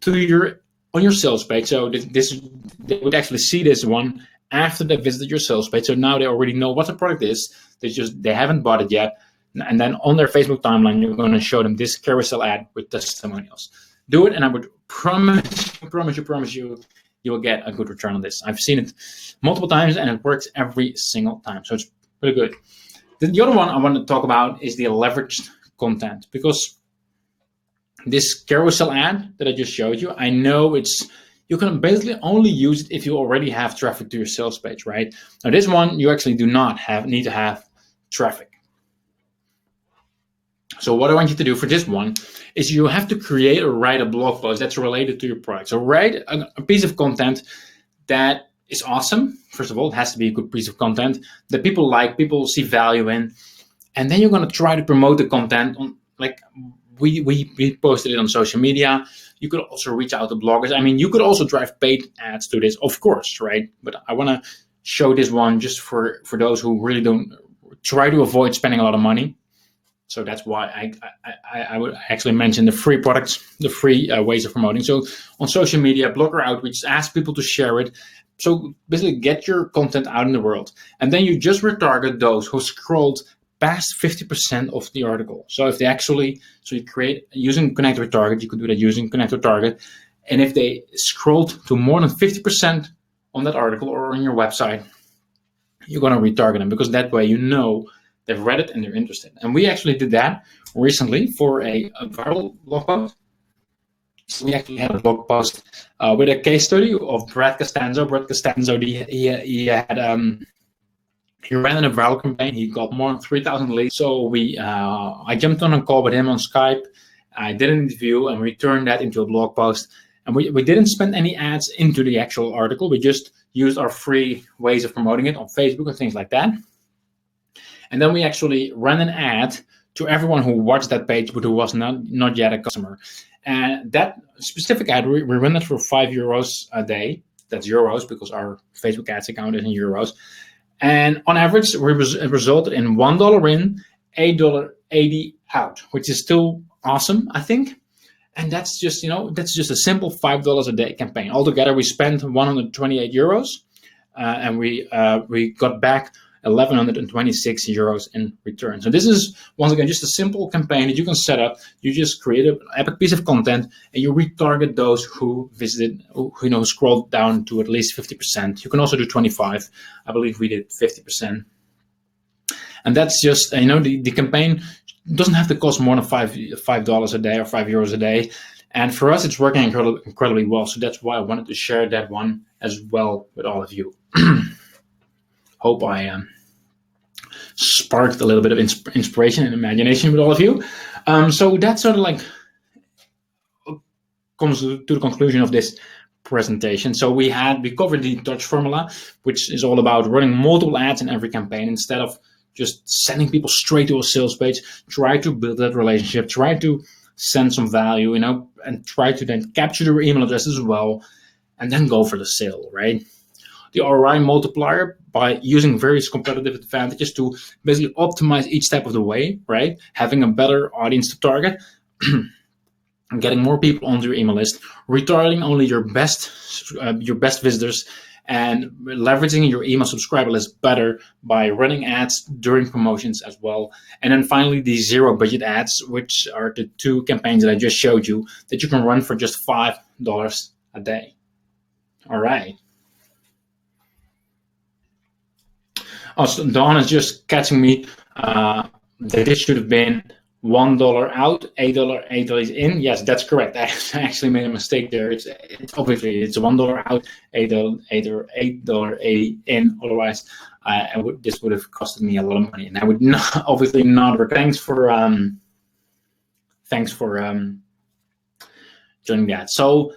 Speaker 1: on your sales page. So they would actually see this one after they visited your sales page. So now they already know what the product is. They haven't bought it yet. And then on their Facebook timeline, you're going to show them this carousel ad with testimonials. Do it, and I would promise you, you will get a good return on this. I've seen it multiple times, and it works every single time. So it's pretty good. The other one I want to talk about is the leveraged content, because this carousel ad that I just showed you, I know it's you can basically only use it if you already have traffic to your sales page, right? Now this one, you actually do not need to have traffic. So what I want you to do for this one is you have to create or write a blog post that's related to your product. So write a piece of content that is awesome. First of all, it has to be a good piece of content that people like, people see value in. And then you're going to try to promote the content on, like we posted it on social media. You could also reach out to bloggers. I mean, you could also drive paid ads to this, of course, right? But I want to show this one just for those who really don't try to avoid spending a lot of money. So that's why I would actually mention the free products, the free ways of promoting. So on social media, blogger outreach, ask people to share it. So basically get your content out in the world. And then you just retarget those who scrolled past 50% of the article. So if they actually, so you create using Connect Retarget, you could do that using Connect Retarget. And if they scrolled to more than 50% on that article or on your website, you're going to retarget them, because that way you know they've read it and they're interested. And we actually did that recently for a viral blog post. So we actually had a blog post with a case study of Brad Costanzo. Brad Costanzo, he ran in a viral campaign. He got more than 3,000 leads. So I jumped on a call with him on Skype. I did an interview and we turned that into a blog post. And we didn't spend any ads into the actual article. We just used our free ways of promoting it on Facebook and things like that. And then we actually ran an ad to everyone who watched that page but who was not yet a customer. And that specific ad, we ran it for €5 a day. That's euros because our Facebook ads account is in euros. And on average, it resulted in $1 in, $8.80 out, which is still awesome, I think. And that's just, that's just a simple $5 a day campaign. Altogether, we spent €128, and we got back €1,126 in return. So this is, once again, just a simple campaign that you can set up. You just create an epic piece of content and you retarget those who visited, who scrolled down to at least 50%. You can also do 25. I believe we did 50%. And that's just, the campaign doesn't have to cost more than $5 a day or €5 a day. And for us, it's working incredibly well. So that's why I wanted to share that one as well with all of you. Hope I sparked a little bit of inspiration and imagination with all of you. So that sort of like comes to the conclusion of this presentation. So we covered the Dutch formula, which is all about running multiple ads in every campaign instead of just sending people straight to a sales page. Try to build that relationship, try to send some value, and try to then capture their email address as well, and then go for the sale, right? The ROI multiplier by using various competitive advantages to basically optimize each step of the way, right? Having a better audience to target, getting more people onto your email list, retargeting only your best visitors, and leveraging your email subscriber list better by running ads during promotions as well. And then finally, the zero budget ads, which are the two campaigns that I just showed you that you can run for just $5 a day. All right. Oh, so Dawn is just catching me that this should have been $1 out, $8 in. Yes, that's correct. I actually made a mistake there. It's obviously it's $1 out, $8.80 in. Otherwise, this would have costed me a lot of money, and I would obviously not work. Thanks for joining that. So,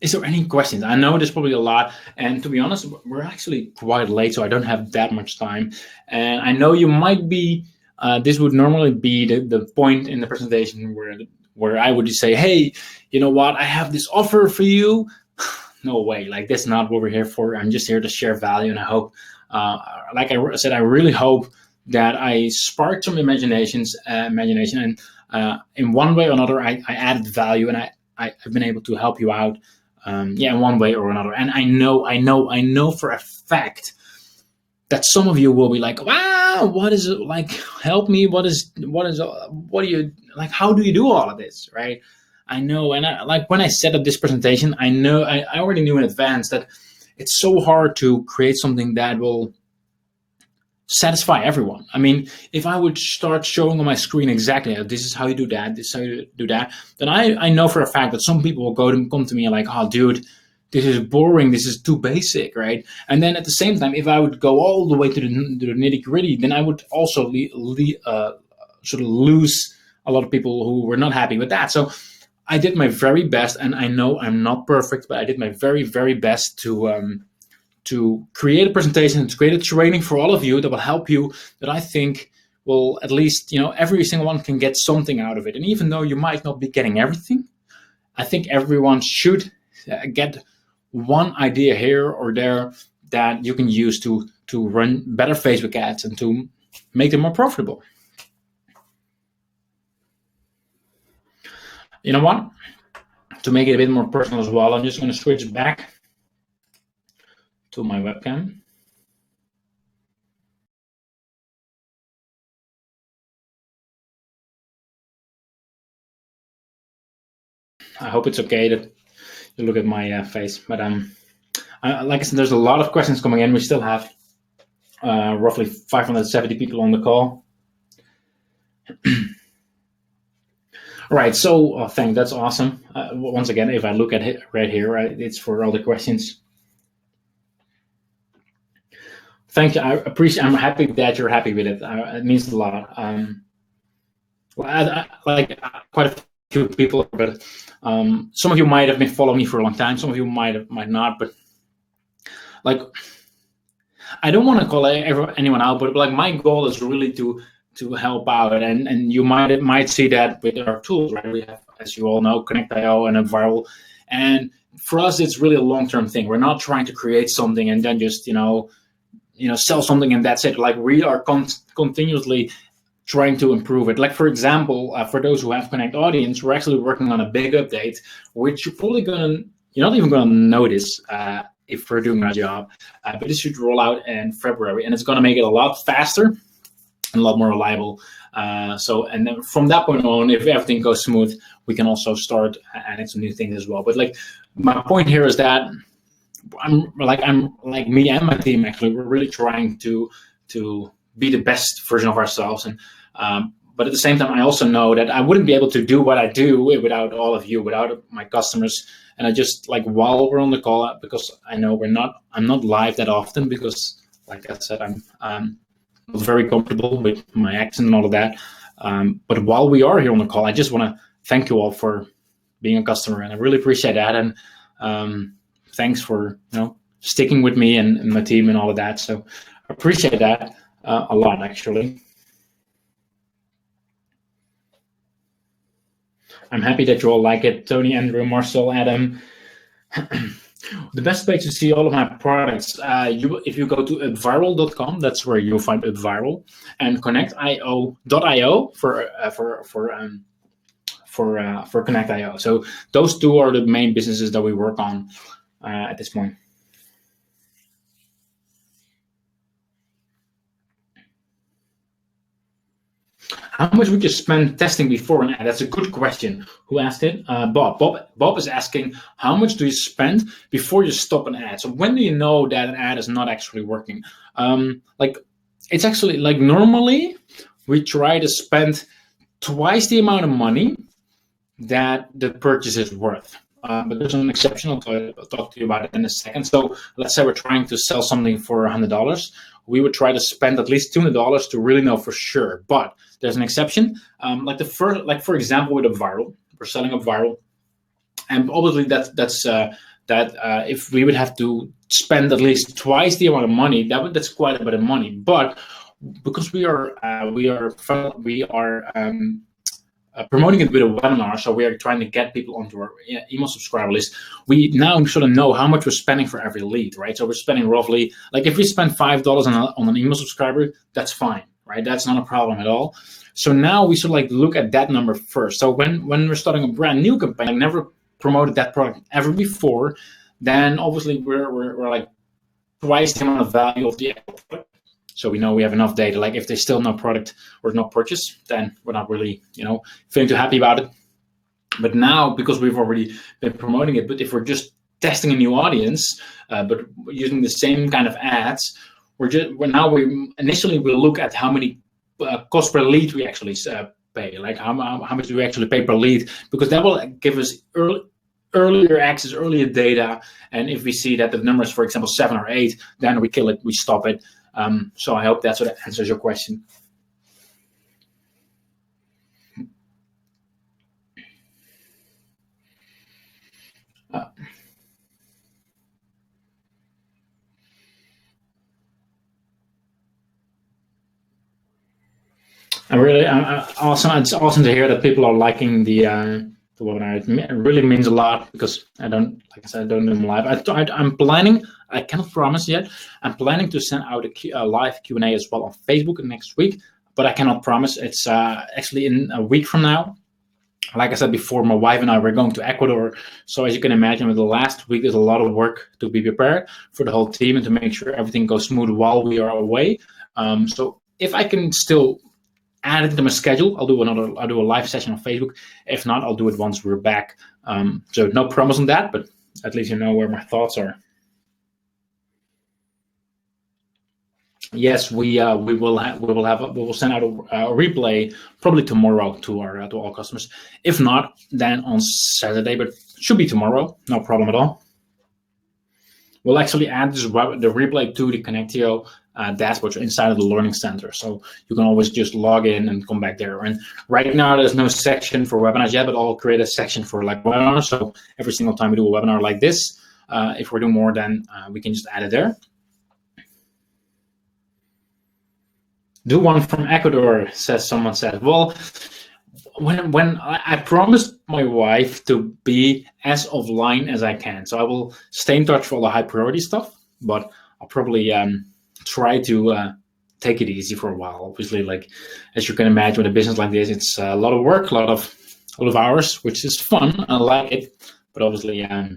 Speaker 1: is there any questions? I know there's probably a lot, and to be honest, we're actually quite late, so I don't have that much time. And I know you might be. This would normally be the point in the presentation where I would say, hey, you know what? I have this offer for you. No way. Like, that's not what we're here for. I'm just here to share value, and I hope, like I said, I really hope that I sparked some imagination, and in one way or another, I added value, and I've been able to help you out, in one way or another. And I know for a fact that some of you will be like, wow, what is it like? Help me. What do you like? How do you do all of this? Right. I know. And like when I set up this presentation, I already knew in advance that it's so hard to create something that will satisfy everyone. I mean, if I would start showing on my screen exactly, this is how you do that, this is how you do that, then I know for a fact that some people will come to me and like, oh, dude, this is boring, this is too basic, right? And then at the same time, if I would go all the way to the nitty gritty, then I would also sort of lose a lot of people who were not happy with that. So I did my very best, and I know I'm not perfect, but I did my very, very best to create a presentation, to create a training for all of you that will help you, that I think will at least, every single one can get something out of it. And even though you might not be getting everything, I think everyone should get one idea here or there that you can use to run better Facebook ads and to make them more profitable. You know what? To make it a bit more personal as well, I'm just going to switch back to my webcam. I hope it's okay that you look at my face, but like I said, there's a lot of questions coming in. We still have roughly 570 people on the call. All right, so thanks, that's awesome. Once again, if I look at it right here, it's for all the questions. Thank you. I appreciate. I'm happy that you're happy with it. It means a lot. Like quite a few people, but some of you might have been following me for a long time. Some of you might not. But like, I don't want to call anyone out, but like my goal is really to help out, and you might see that with our tools, right? We have, as you all know, Connectio and UpViral, and for us, it's really a long-term thing. We're not trying to create something and then just sell something and that's it. Like we are continuously trying to improve it. Like for example, for those who have Connect Audience, we're actually working on a big update, which you're not even gonna notice if we're doing our job, but it should roll out in February, and it's gonna make it a lot faster and a lot more reliable. And then from that point on, if everything goes smooth, we can also start adding some new things as well. But like my point here is that I'm like me and my team actually, we're really trying to be the best version of ourselves, and but at the same time I also know that I wouldn't be able to do what I do without all of you, without my customers. And I just, like, while we're on the call, because I know I'm not live that often, because like I said, I'm not very comfortable with my accent and all of that, but while we are here on the call, I just want to thank you all for being a customer, and I really appreciate that. And thanks for sticking with me and my team and all of that. So I appreciate that a lot, actually. I'm happy that you all like it. Tony, Andrew, Marcel, Adam. The best way to see all of my products, if you go to upviral.com, that's where you'll find UpViral, and connectio.io for Connectio. So those two are the main businesses that we work on at this point. How much would you spend testing before an ad? That's a good question. Who asked it? Bob. Bob is asking, how much do you spend before you stop an ad? So when do you know that an ad is not actually working? It's actually, like, normally we try to spend twice the amount of money that the purchase is worth. But there's an exception. I'll talk to you about it in a second. So let's say we're trying to sell something for $100. We would try to spend at least $200 to really know for sure. But there's an exception. For example, with UpViral, we're selling UpViral, and obviously that's if we would have to spend at least twice the amount of money, that's quite a bit of money. But because we are promoting it with a webinar, so we are trying to get people onto our email subscriber list. We now sort of know how much we're spending for every lead, right? So we're spending roughly, like, if we spend $5 on an email subscriber, that's fine, right? That's not a problem at all. So now we sort of like look at that number first. So when we're starting a brand new campaign, like never promoted that product ever before, then obviously we're like twice the amount of value of the product. So we know we have enough data. Like if there's still no product or no purchase, then we're not really, feeling too happy about it. But now, because we've already been promoting it, but if we're just testing a new audience, but using the same kind of ads, now we initially we look at how many cost per lead we actually pay, like how much do we actually pay per lead, because that will give us earlier access, earlier data. And if we see that the number is, for example, 7 or 8, then we kill it, we stop it. So I hope that sort of answers your question. Uh, it's awesome to hear that people are liking the webinar. It really means a lot, because like I said, I don't do them live. I'm planning. I cannot promise yet. I'm planning to send out a live Q&A as well on Facebook next week, but I cannot promise. It's actually in a week from now. Like I said before, my wife and I were going to Ecuador. So as you can imagine, with the last week, there's a lot of work to be prepared for the whole team and to make sure everything goes smooth while we are away. So if I can still add it to my schedule, I'll do a live session on Facebook. If not, I'll do it once we're back. So no promise on that, but at least you know where my thoughts are. Yes, we will send out a replay probably tomorrow to all customers. If not, then on Saturday, but it should be tomorrow. No problem at all. We'll actually add the replay to the Connectio dashboard inside of the Learning Center, so you can always just log in and come back there. And right now, there's no section for webinars yet, but I'll create a section for like webinars. So every single time we do a webinar like this, if we're doing more, then we can just add it there. Do one from Ecuador, someone said. Well, when I promised my wife to be as offline as I can, so I will stay in touch for all the high priority stuff, but I'll probably try to take it easy for a while. Obviously, like as you can imagine, with a business like this, it's a lot of work, a lot of hours, which is fun. I like it, but obviously, I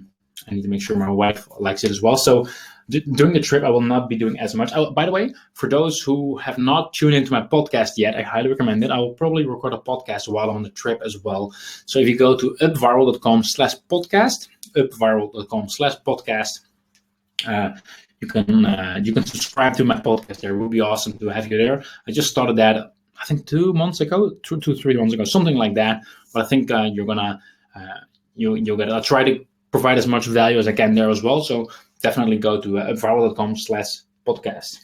Speaker 1: need to make sure my wife likes it as well. So during the trip, I will not be doing as much. By the way, for those who have not tuned into my podcast yet, I highly recommend it. I will probably record a podcast while I'm on the trip as well. So if you go to upviral.com/podcast, upviral.com/podcast, you can subscribe to my podcast there. It would be awesome to have you there. I just started that, I think 2 months ago, 3 months ago, something like that. But I think you're gonna you'll get. I'll try to provide as much value as I can there as well. So definitely go to upviral.com/podcast.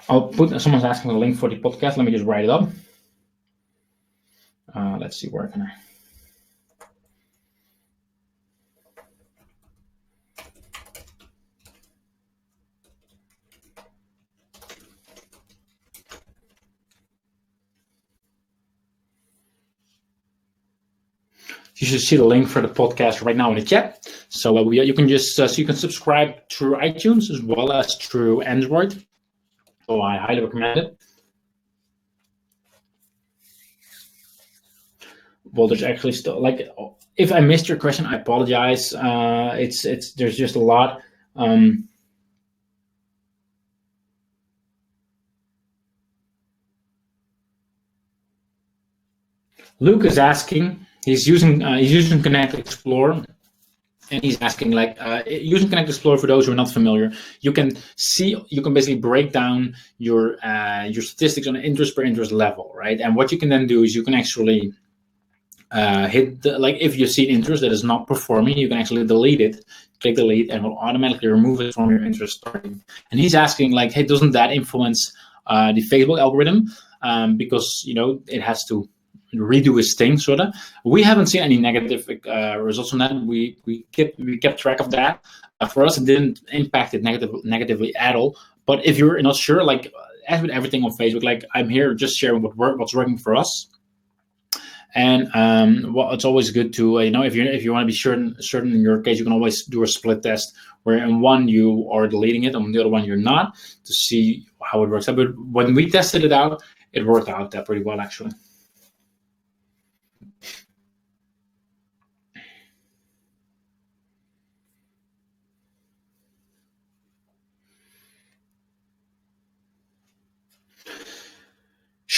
Speaker 1: I'll put. Someone's asking the link for the podcast. Let me just write it up. Let's see, where can I? You should see the link for the podcast right now in the chat. So you can just so you can subscribe through iTunes as well as through Android. So I highly recommend it. Well, there's actually still, like, if I missed your question, I apologize. There's just a lot. Luke is asking. He's using Connect Explorer, and he's asking, like, using Connect Explorer, for those who are not familiar, you can basically break down your statistics on an interest per interest level, right? And what you can then do is you can actually hit like, if you see an interest that is not performing, you can actually delete it, click delete, and it will automatically remove it from your interest starting. And he's asking, like, hey, doesn't that influence the Facebook algorithm? Because it has to redo his thing, sort of. We haven't seen any negative results from that. We kept track of that. For us, it didn't impact it negatively at all. But if you're not sure, like, as with everything on Facebook, like, I'm here just sharing what's working for us. And it's always good to if you want to be certain in your case, you can always do a split test where in one you are deleting it, on the other one you're not, to see how it works out. But when we tested it out, it worked out pretty well, actually.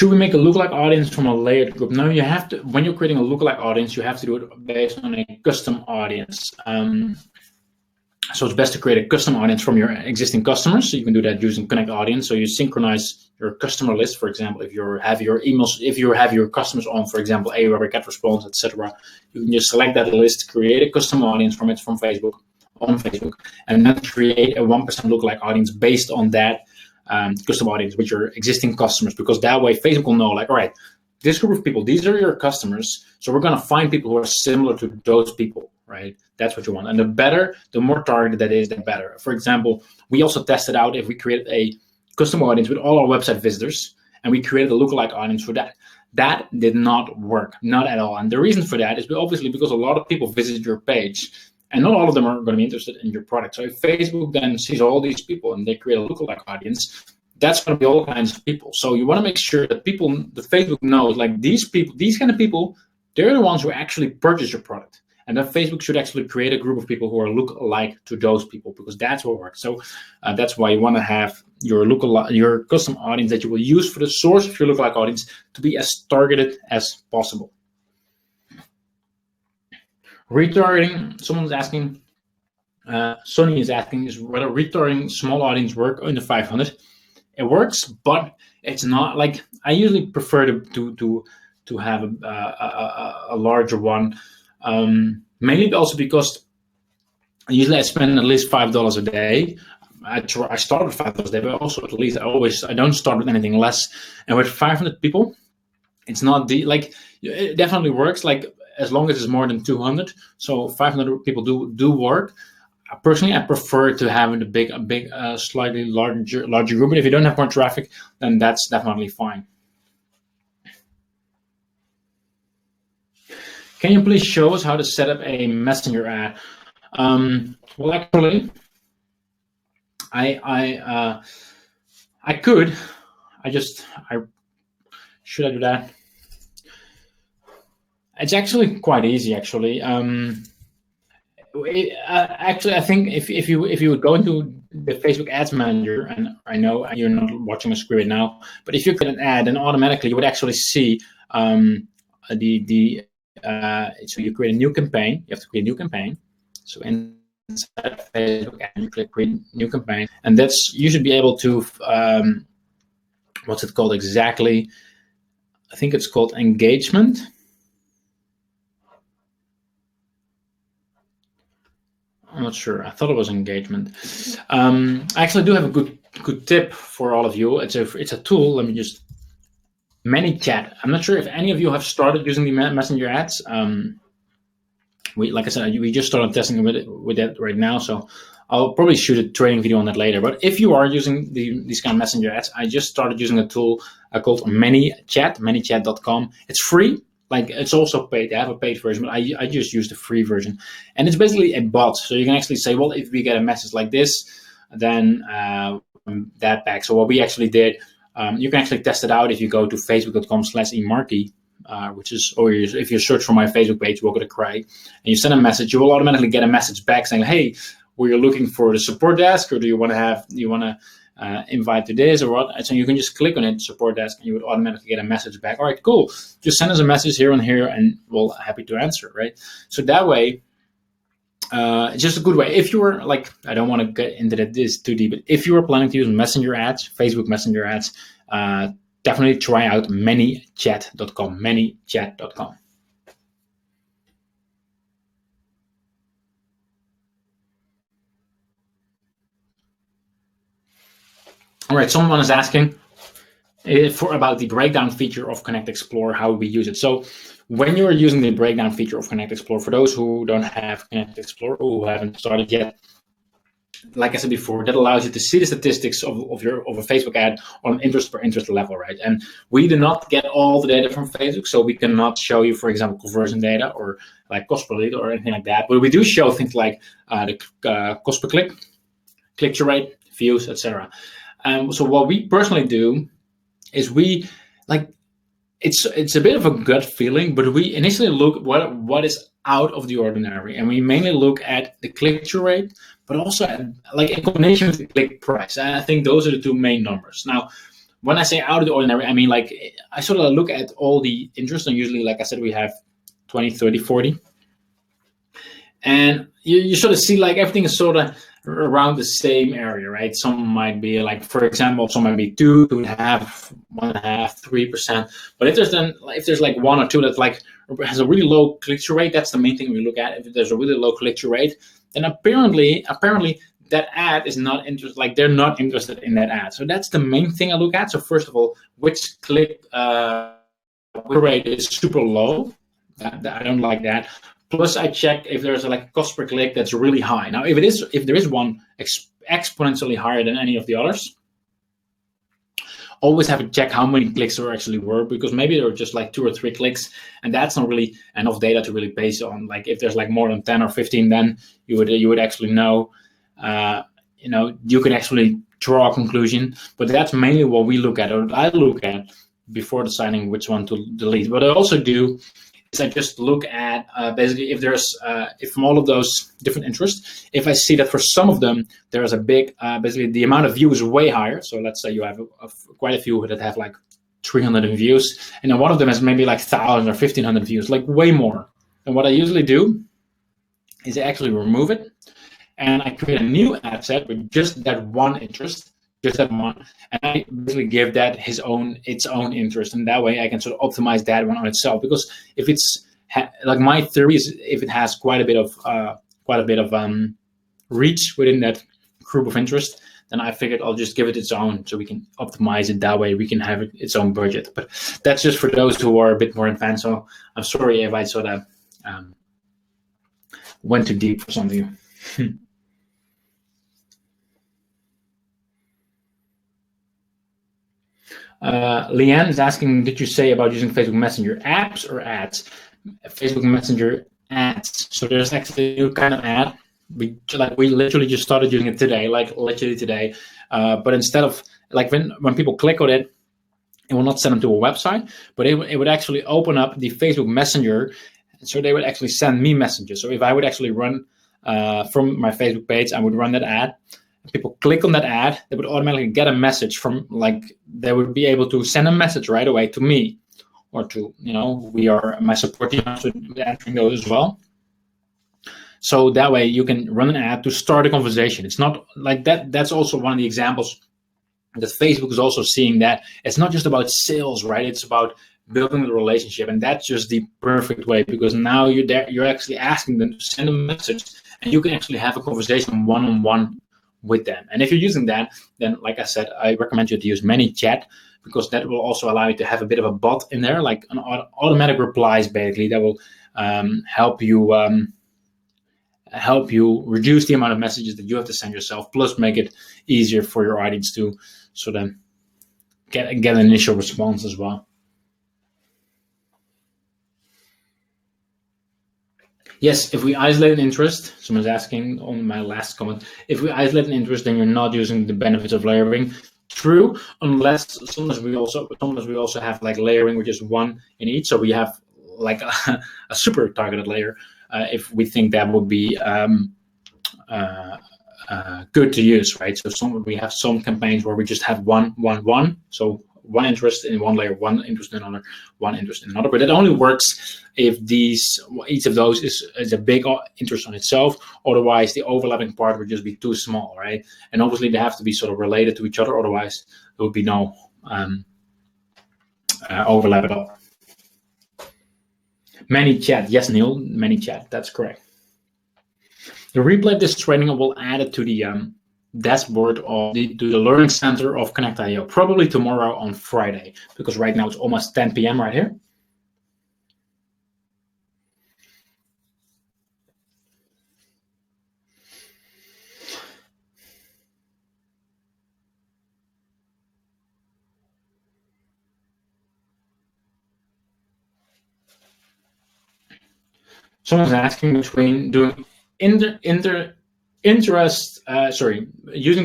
Speaker 1: Should we make a lookalike audience from a layered group? No, you have to. When you're creating a lookalike audience, you have to do it based on a custom audience. So it's best to create a custom audience from your existing customers. So you can do that using Connect Audience. So you synchronize your customer list, for example, if you have your emails, if you have your customers on, for example, Aweber, GetResponse, etc. You can just select that list, create a custom audience from it from Facebook, on Facebook, and then create a 1% lookalike audience based on that custom audience with your existing customers, because that way Facebook will know, like, all right, this group of people, these are your customers, so we're going to find people who are similar to those people, right? That's what you want. And the more targeted that is, the better. For example, we also tested out if we created a custom audience with all our website visitors, and we created a lookalike audience for that. That did not work, not at all. And the reason for that is obviously because a lot of people visit your page, and not all of them are going to be interested in your product. So if Facebook then sees all these people and they create a lookalike audience, that's going to be all kinds of people. So you want to make sure that Facebook knows, like, these people, these kind of people, they're the ones who actually purchase your product. And then Facebook should actually create a group of people who are look-alike to those people, because that's what works. So that's why you want to have your custom audience that you will use for the source of your lookalike audience to be as targeted as possible. Retargeting, someone's asking, Sonny is asking, is whether retargeting small audience work under 500. It works, but it's not like, I usually prefer to have a larger one, mainly also because usually I spend at least $5 a day. I start with $5 a day, but also at least I don't start with anything less. And with 500 people, it's not it definitely works, like, as long as it's more than 200. So 500 people do work. Personally, I prefer to have a big, slightly larger group. But if you don't have more traffic, then that's definitely fine. Can you please show us how to set up a messenger ad? Well, actually, I could. Should I do that? It's actually quite easy, actually. Actually, I think if you would go into the Facebook Ads Manager, and I know you're not watching my screen right now, but if you create an ad, then automatically you would actually see so you create a new campaign. You have to create a new campaign. So inside Facebook Ad, you click create new campaign, and you should be able to what's it called exactly? I think it's called engagement. I'm not sure. I thought it was engagement. I actually do have a good tip for all of you. It's a tool. Let me just ManyChat. I'm not sure if any of you have started using the messenger ads. Like I said, we just started testing with that right now, so I'll probably shoot a training video on that later. But if you are using these kind of messenger ads, I just started using a tool called ManyChat, ManyChat.com. It's free. Like, it's also paid. They have a paid version, but I just use the free version. And it's basically a bot. So you can actually say, well, if we get a message like this, then that back. So what we actually did, you can actually test it out if you go to facebook.com/emarkey, or if you search for my Facebook page, Welcome to Craig, and you send a message, you will automatically get a message back saying, hey, were you looking for the support desk, or do you want to invite to this or what? And so you can just click on it, support desk, and you would automatically get a message back. All right, cool. Just send us a message here and here, and we'll happy to answer, right? So that way, it's just a good way. If you were like, I don't want to get into this too deep, but if you were planning to use messenger ads, Facebook messenger ads, definitely try out ManyChat.com, ManyChat.com. All right, someone is asking about the breakdown feature of Connect Explorer, how we use it. So when you are using the breakdown feature of Connect Explorer, for those who don't have Connect Explorer or who haven't started yet, like I said before, that allows you to see the statistics of a Facebook ad on interest per interest level, right? And we do not get all the data from Facebook, so we cannot show you, for example, conversion data or like cost per lead or anything like that. But we do show things like the cost per click, click-through rate, views, etc. So what we personally do is it's a bit of a gut feeling, but we initially look what is out of the ordinary, and we mainly look at the click-through rate, but also at, like, in combination with the click price. And I think those are the two main numbers. Now, when I say out of the ordinary, I mean like I sort of look at all the interests, and usually, like I said, we have 20, 30, 40. And you sort of see like everything is sort of around the same area, right? Some might be like, for example, some might be 2.5, 1.5, 3%. But if there's like one or two that like has a really low click-through rate, that's the main thing we look at. If there's a really low click-through rate, then apparently that ad is not interested. Like they're not interested in that ad. So that's the main thing I look at. So first of all, which click rate is super low. I don't like that. Plus, I check if there's like a cost per click that's really high. Now, if there is one exponentially higher than any of the others, always have to check how many clicks there actually were, because maybe there were just like 2 or 3 clicks, and that's not really enough data to really base on. Like if there's like more than 10 or 15, then you would actually know. You can actually draw a conclusion. But that's mainly what we look at, or I look at before deciding which one to delete. What I also do is I just look at basically if there's if from all of those different interests, if I see that for some of them there is a big basically the amount of views is way higher. So let's say you have quite a few that have like 300 views, and then one of them has maybe like 1,000 or 1,500 views, like way more. And what I usually do is I actually remove it, and I create a new ad set with just that one interest, just that one, and I basically give that its own interest, and that way I can sort of optimize that one on itself. Because if it's like my theory is, if it has quite a bit of reach within that group of interest, then I figured I'll just give it its own, so we can optimize it that way. We can have its own budget. But that's just for those who are a bit more advanced. So I'm sorry if I sort of went too deep for some of you. Leanne is asking, did you say about using Facebook Messenger apps or ads? Facebook Messenger ads. So there's actually a new kind of ad. We literally just started using it today, like literally today. But instead of like when people click on it, it will not send them to a website, but it would actually open up the Facebook Messenger. So they would actually send me messages. So if I would actually run from my Facebook page, I would run that ad. People click on that ad, they would automatically get a message from, like, they would be able to send a message right away to me, or to, we are my support team, so answering those as well. So that way you can run an ad to start a conversation. It's not like that. That's also one of the examples that Facebook is also seeing, that it's not just about sales, right? It's about building the relationship, and that's just the perfect way, because now you're actually asking them to send a message, and you can actually have a conversation one-on-one with them. And if you're using that, then like I said, I recommend you to use ManyChat, because that will also allow you to have a bit of a bot in there, like an automatic replies, basically, that will help you reduce the amount of messages that you have to send yourself, plus make it easier for your audience to sort of get an initial response as well. Yes, if we isolate an interest, someone's asking on my last comment, if we isolate an interest, then you're not using the benefits of layering. True, unless sometimes we also have like layering, which is one in each. So we have like a super targeted layer, if we think that would be good to use, right? So we have some campaigns where we just have one. So one interest in one layer, one interest in another, one interest in another. But it only works if each of those is a big interest on itself. Otherwise, the overlapping part would just be too small, right? And obviously, they have to be sort of related to each other. Otherwise, there would be no overlap at all. ManyChat, yes, Neil, ManyChat, that's correct. The replay of this training, I will add it to the dashboard to the learning center of Connectio, probably tomorrow on Friday, because right now it's almost 10 p.m. right here. Someone's asking between doing using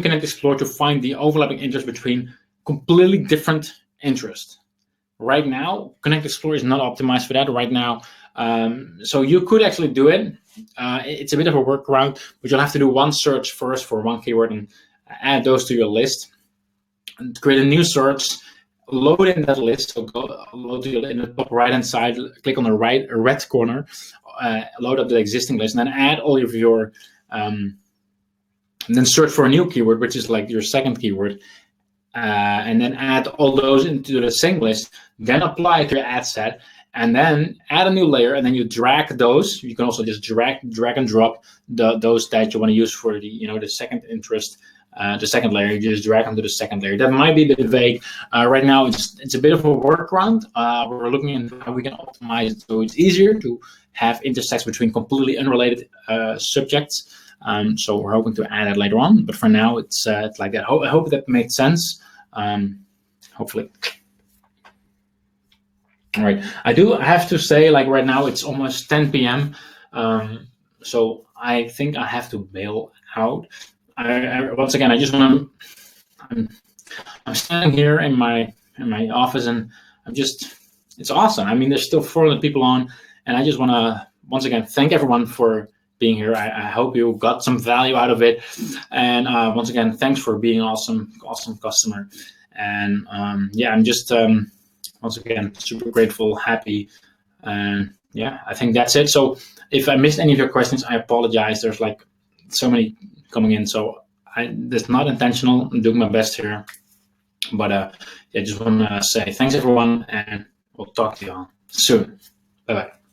Speaker 1: Connect Explore to find the overlapping interest between completely different interests. Right now, Connect Explore is not optimized for that right now. So you could actually do it. It's a bit of a workaround, but you'll have to do one search first for one keyword and add those to your list. create a new search, load in that list. So go load to in the top right hand side, click on the red corner, load up the existing list, and then add all of your, and then search for a new keyword, which is like your second keyword, and then add all those into the same list. Then apply it to your ad set, and then add a new layer, and then you drag those. You can also just drag and drop those that you want to use for the second interest. The second layer, you just drag onto the second layer. That might be a bit vague. Right now, it's a bit of a workaround. We're looking into how we can optimize it so it's easier to have intersects between completely unrelated subjects. So we're hoping to add it later on. But for now, it's like that. I hope that made sense. Hopefully. All right. I have to say, like right now, it's almost 10 p.m. So I think I have to bail out. Once again, I just want to. I'm standing here in my office, and it's awesome. I mean, there's still 400 people on, and I just want to once again thank everyone for being here. I hope you got some value out of it, and once again, thanks for being an awesome customer. And yeah, I'm just once again super grateful, happy, and yeah, I think that's it. So if I missed any of your questions, I apologize. There's like so many coming in, so that's not intentional. I'm doing my best here, but yeah, just want to say thanks everyone, and we'll talk to you all soon. Bye bye.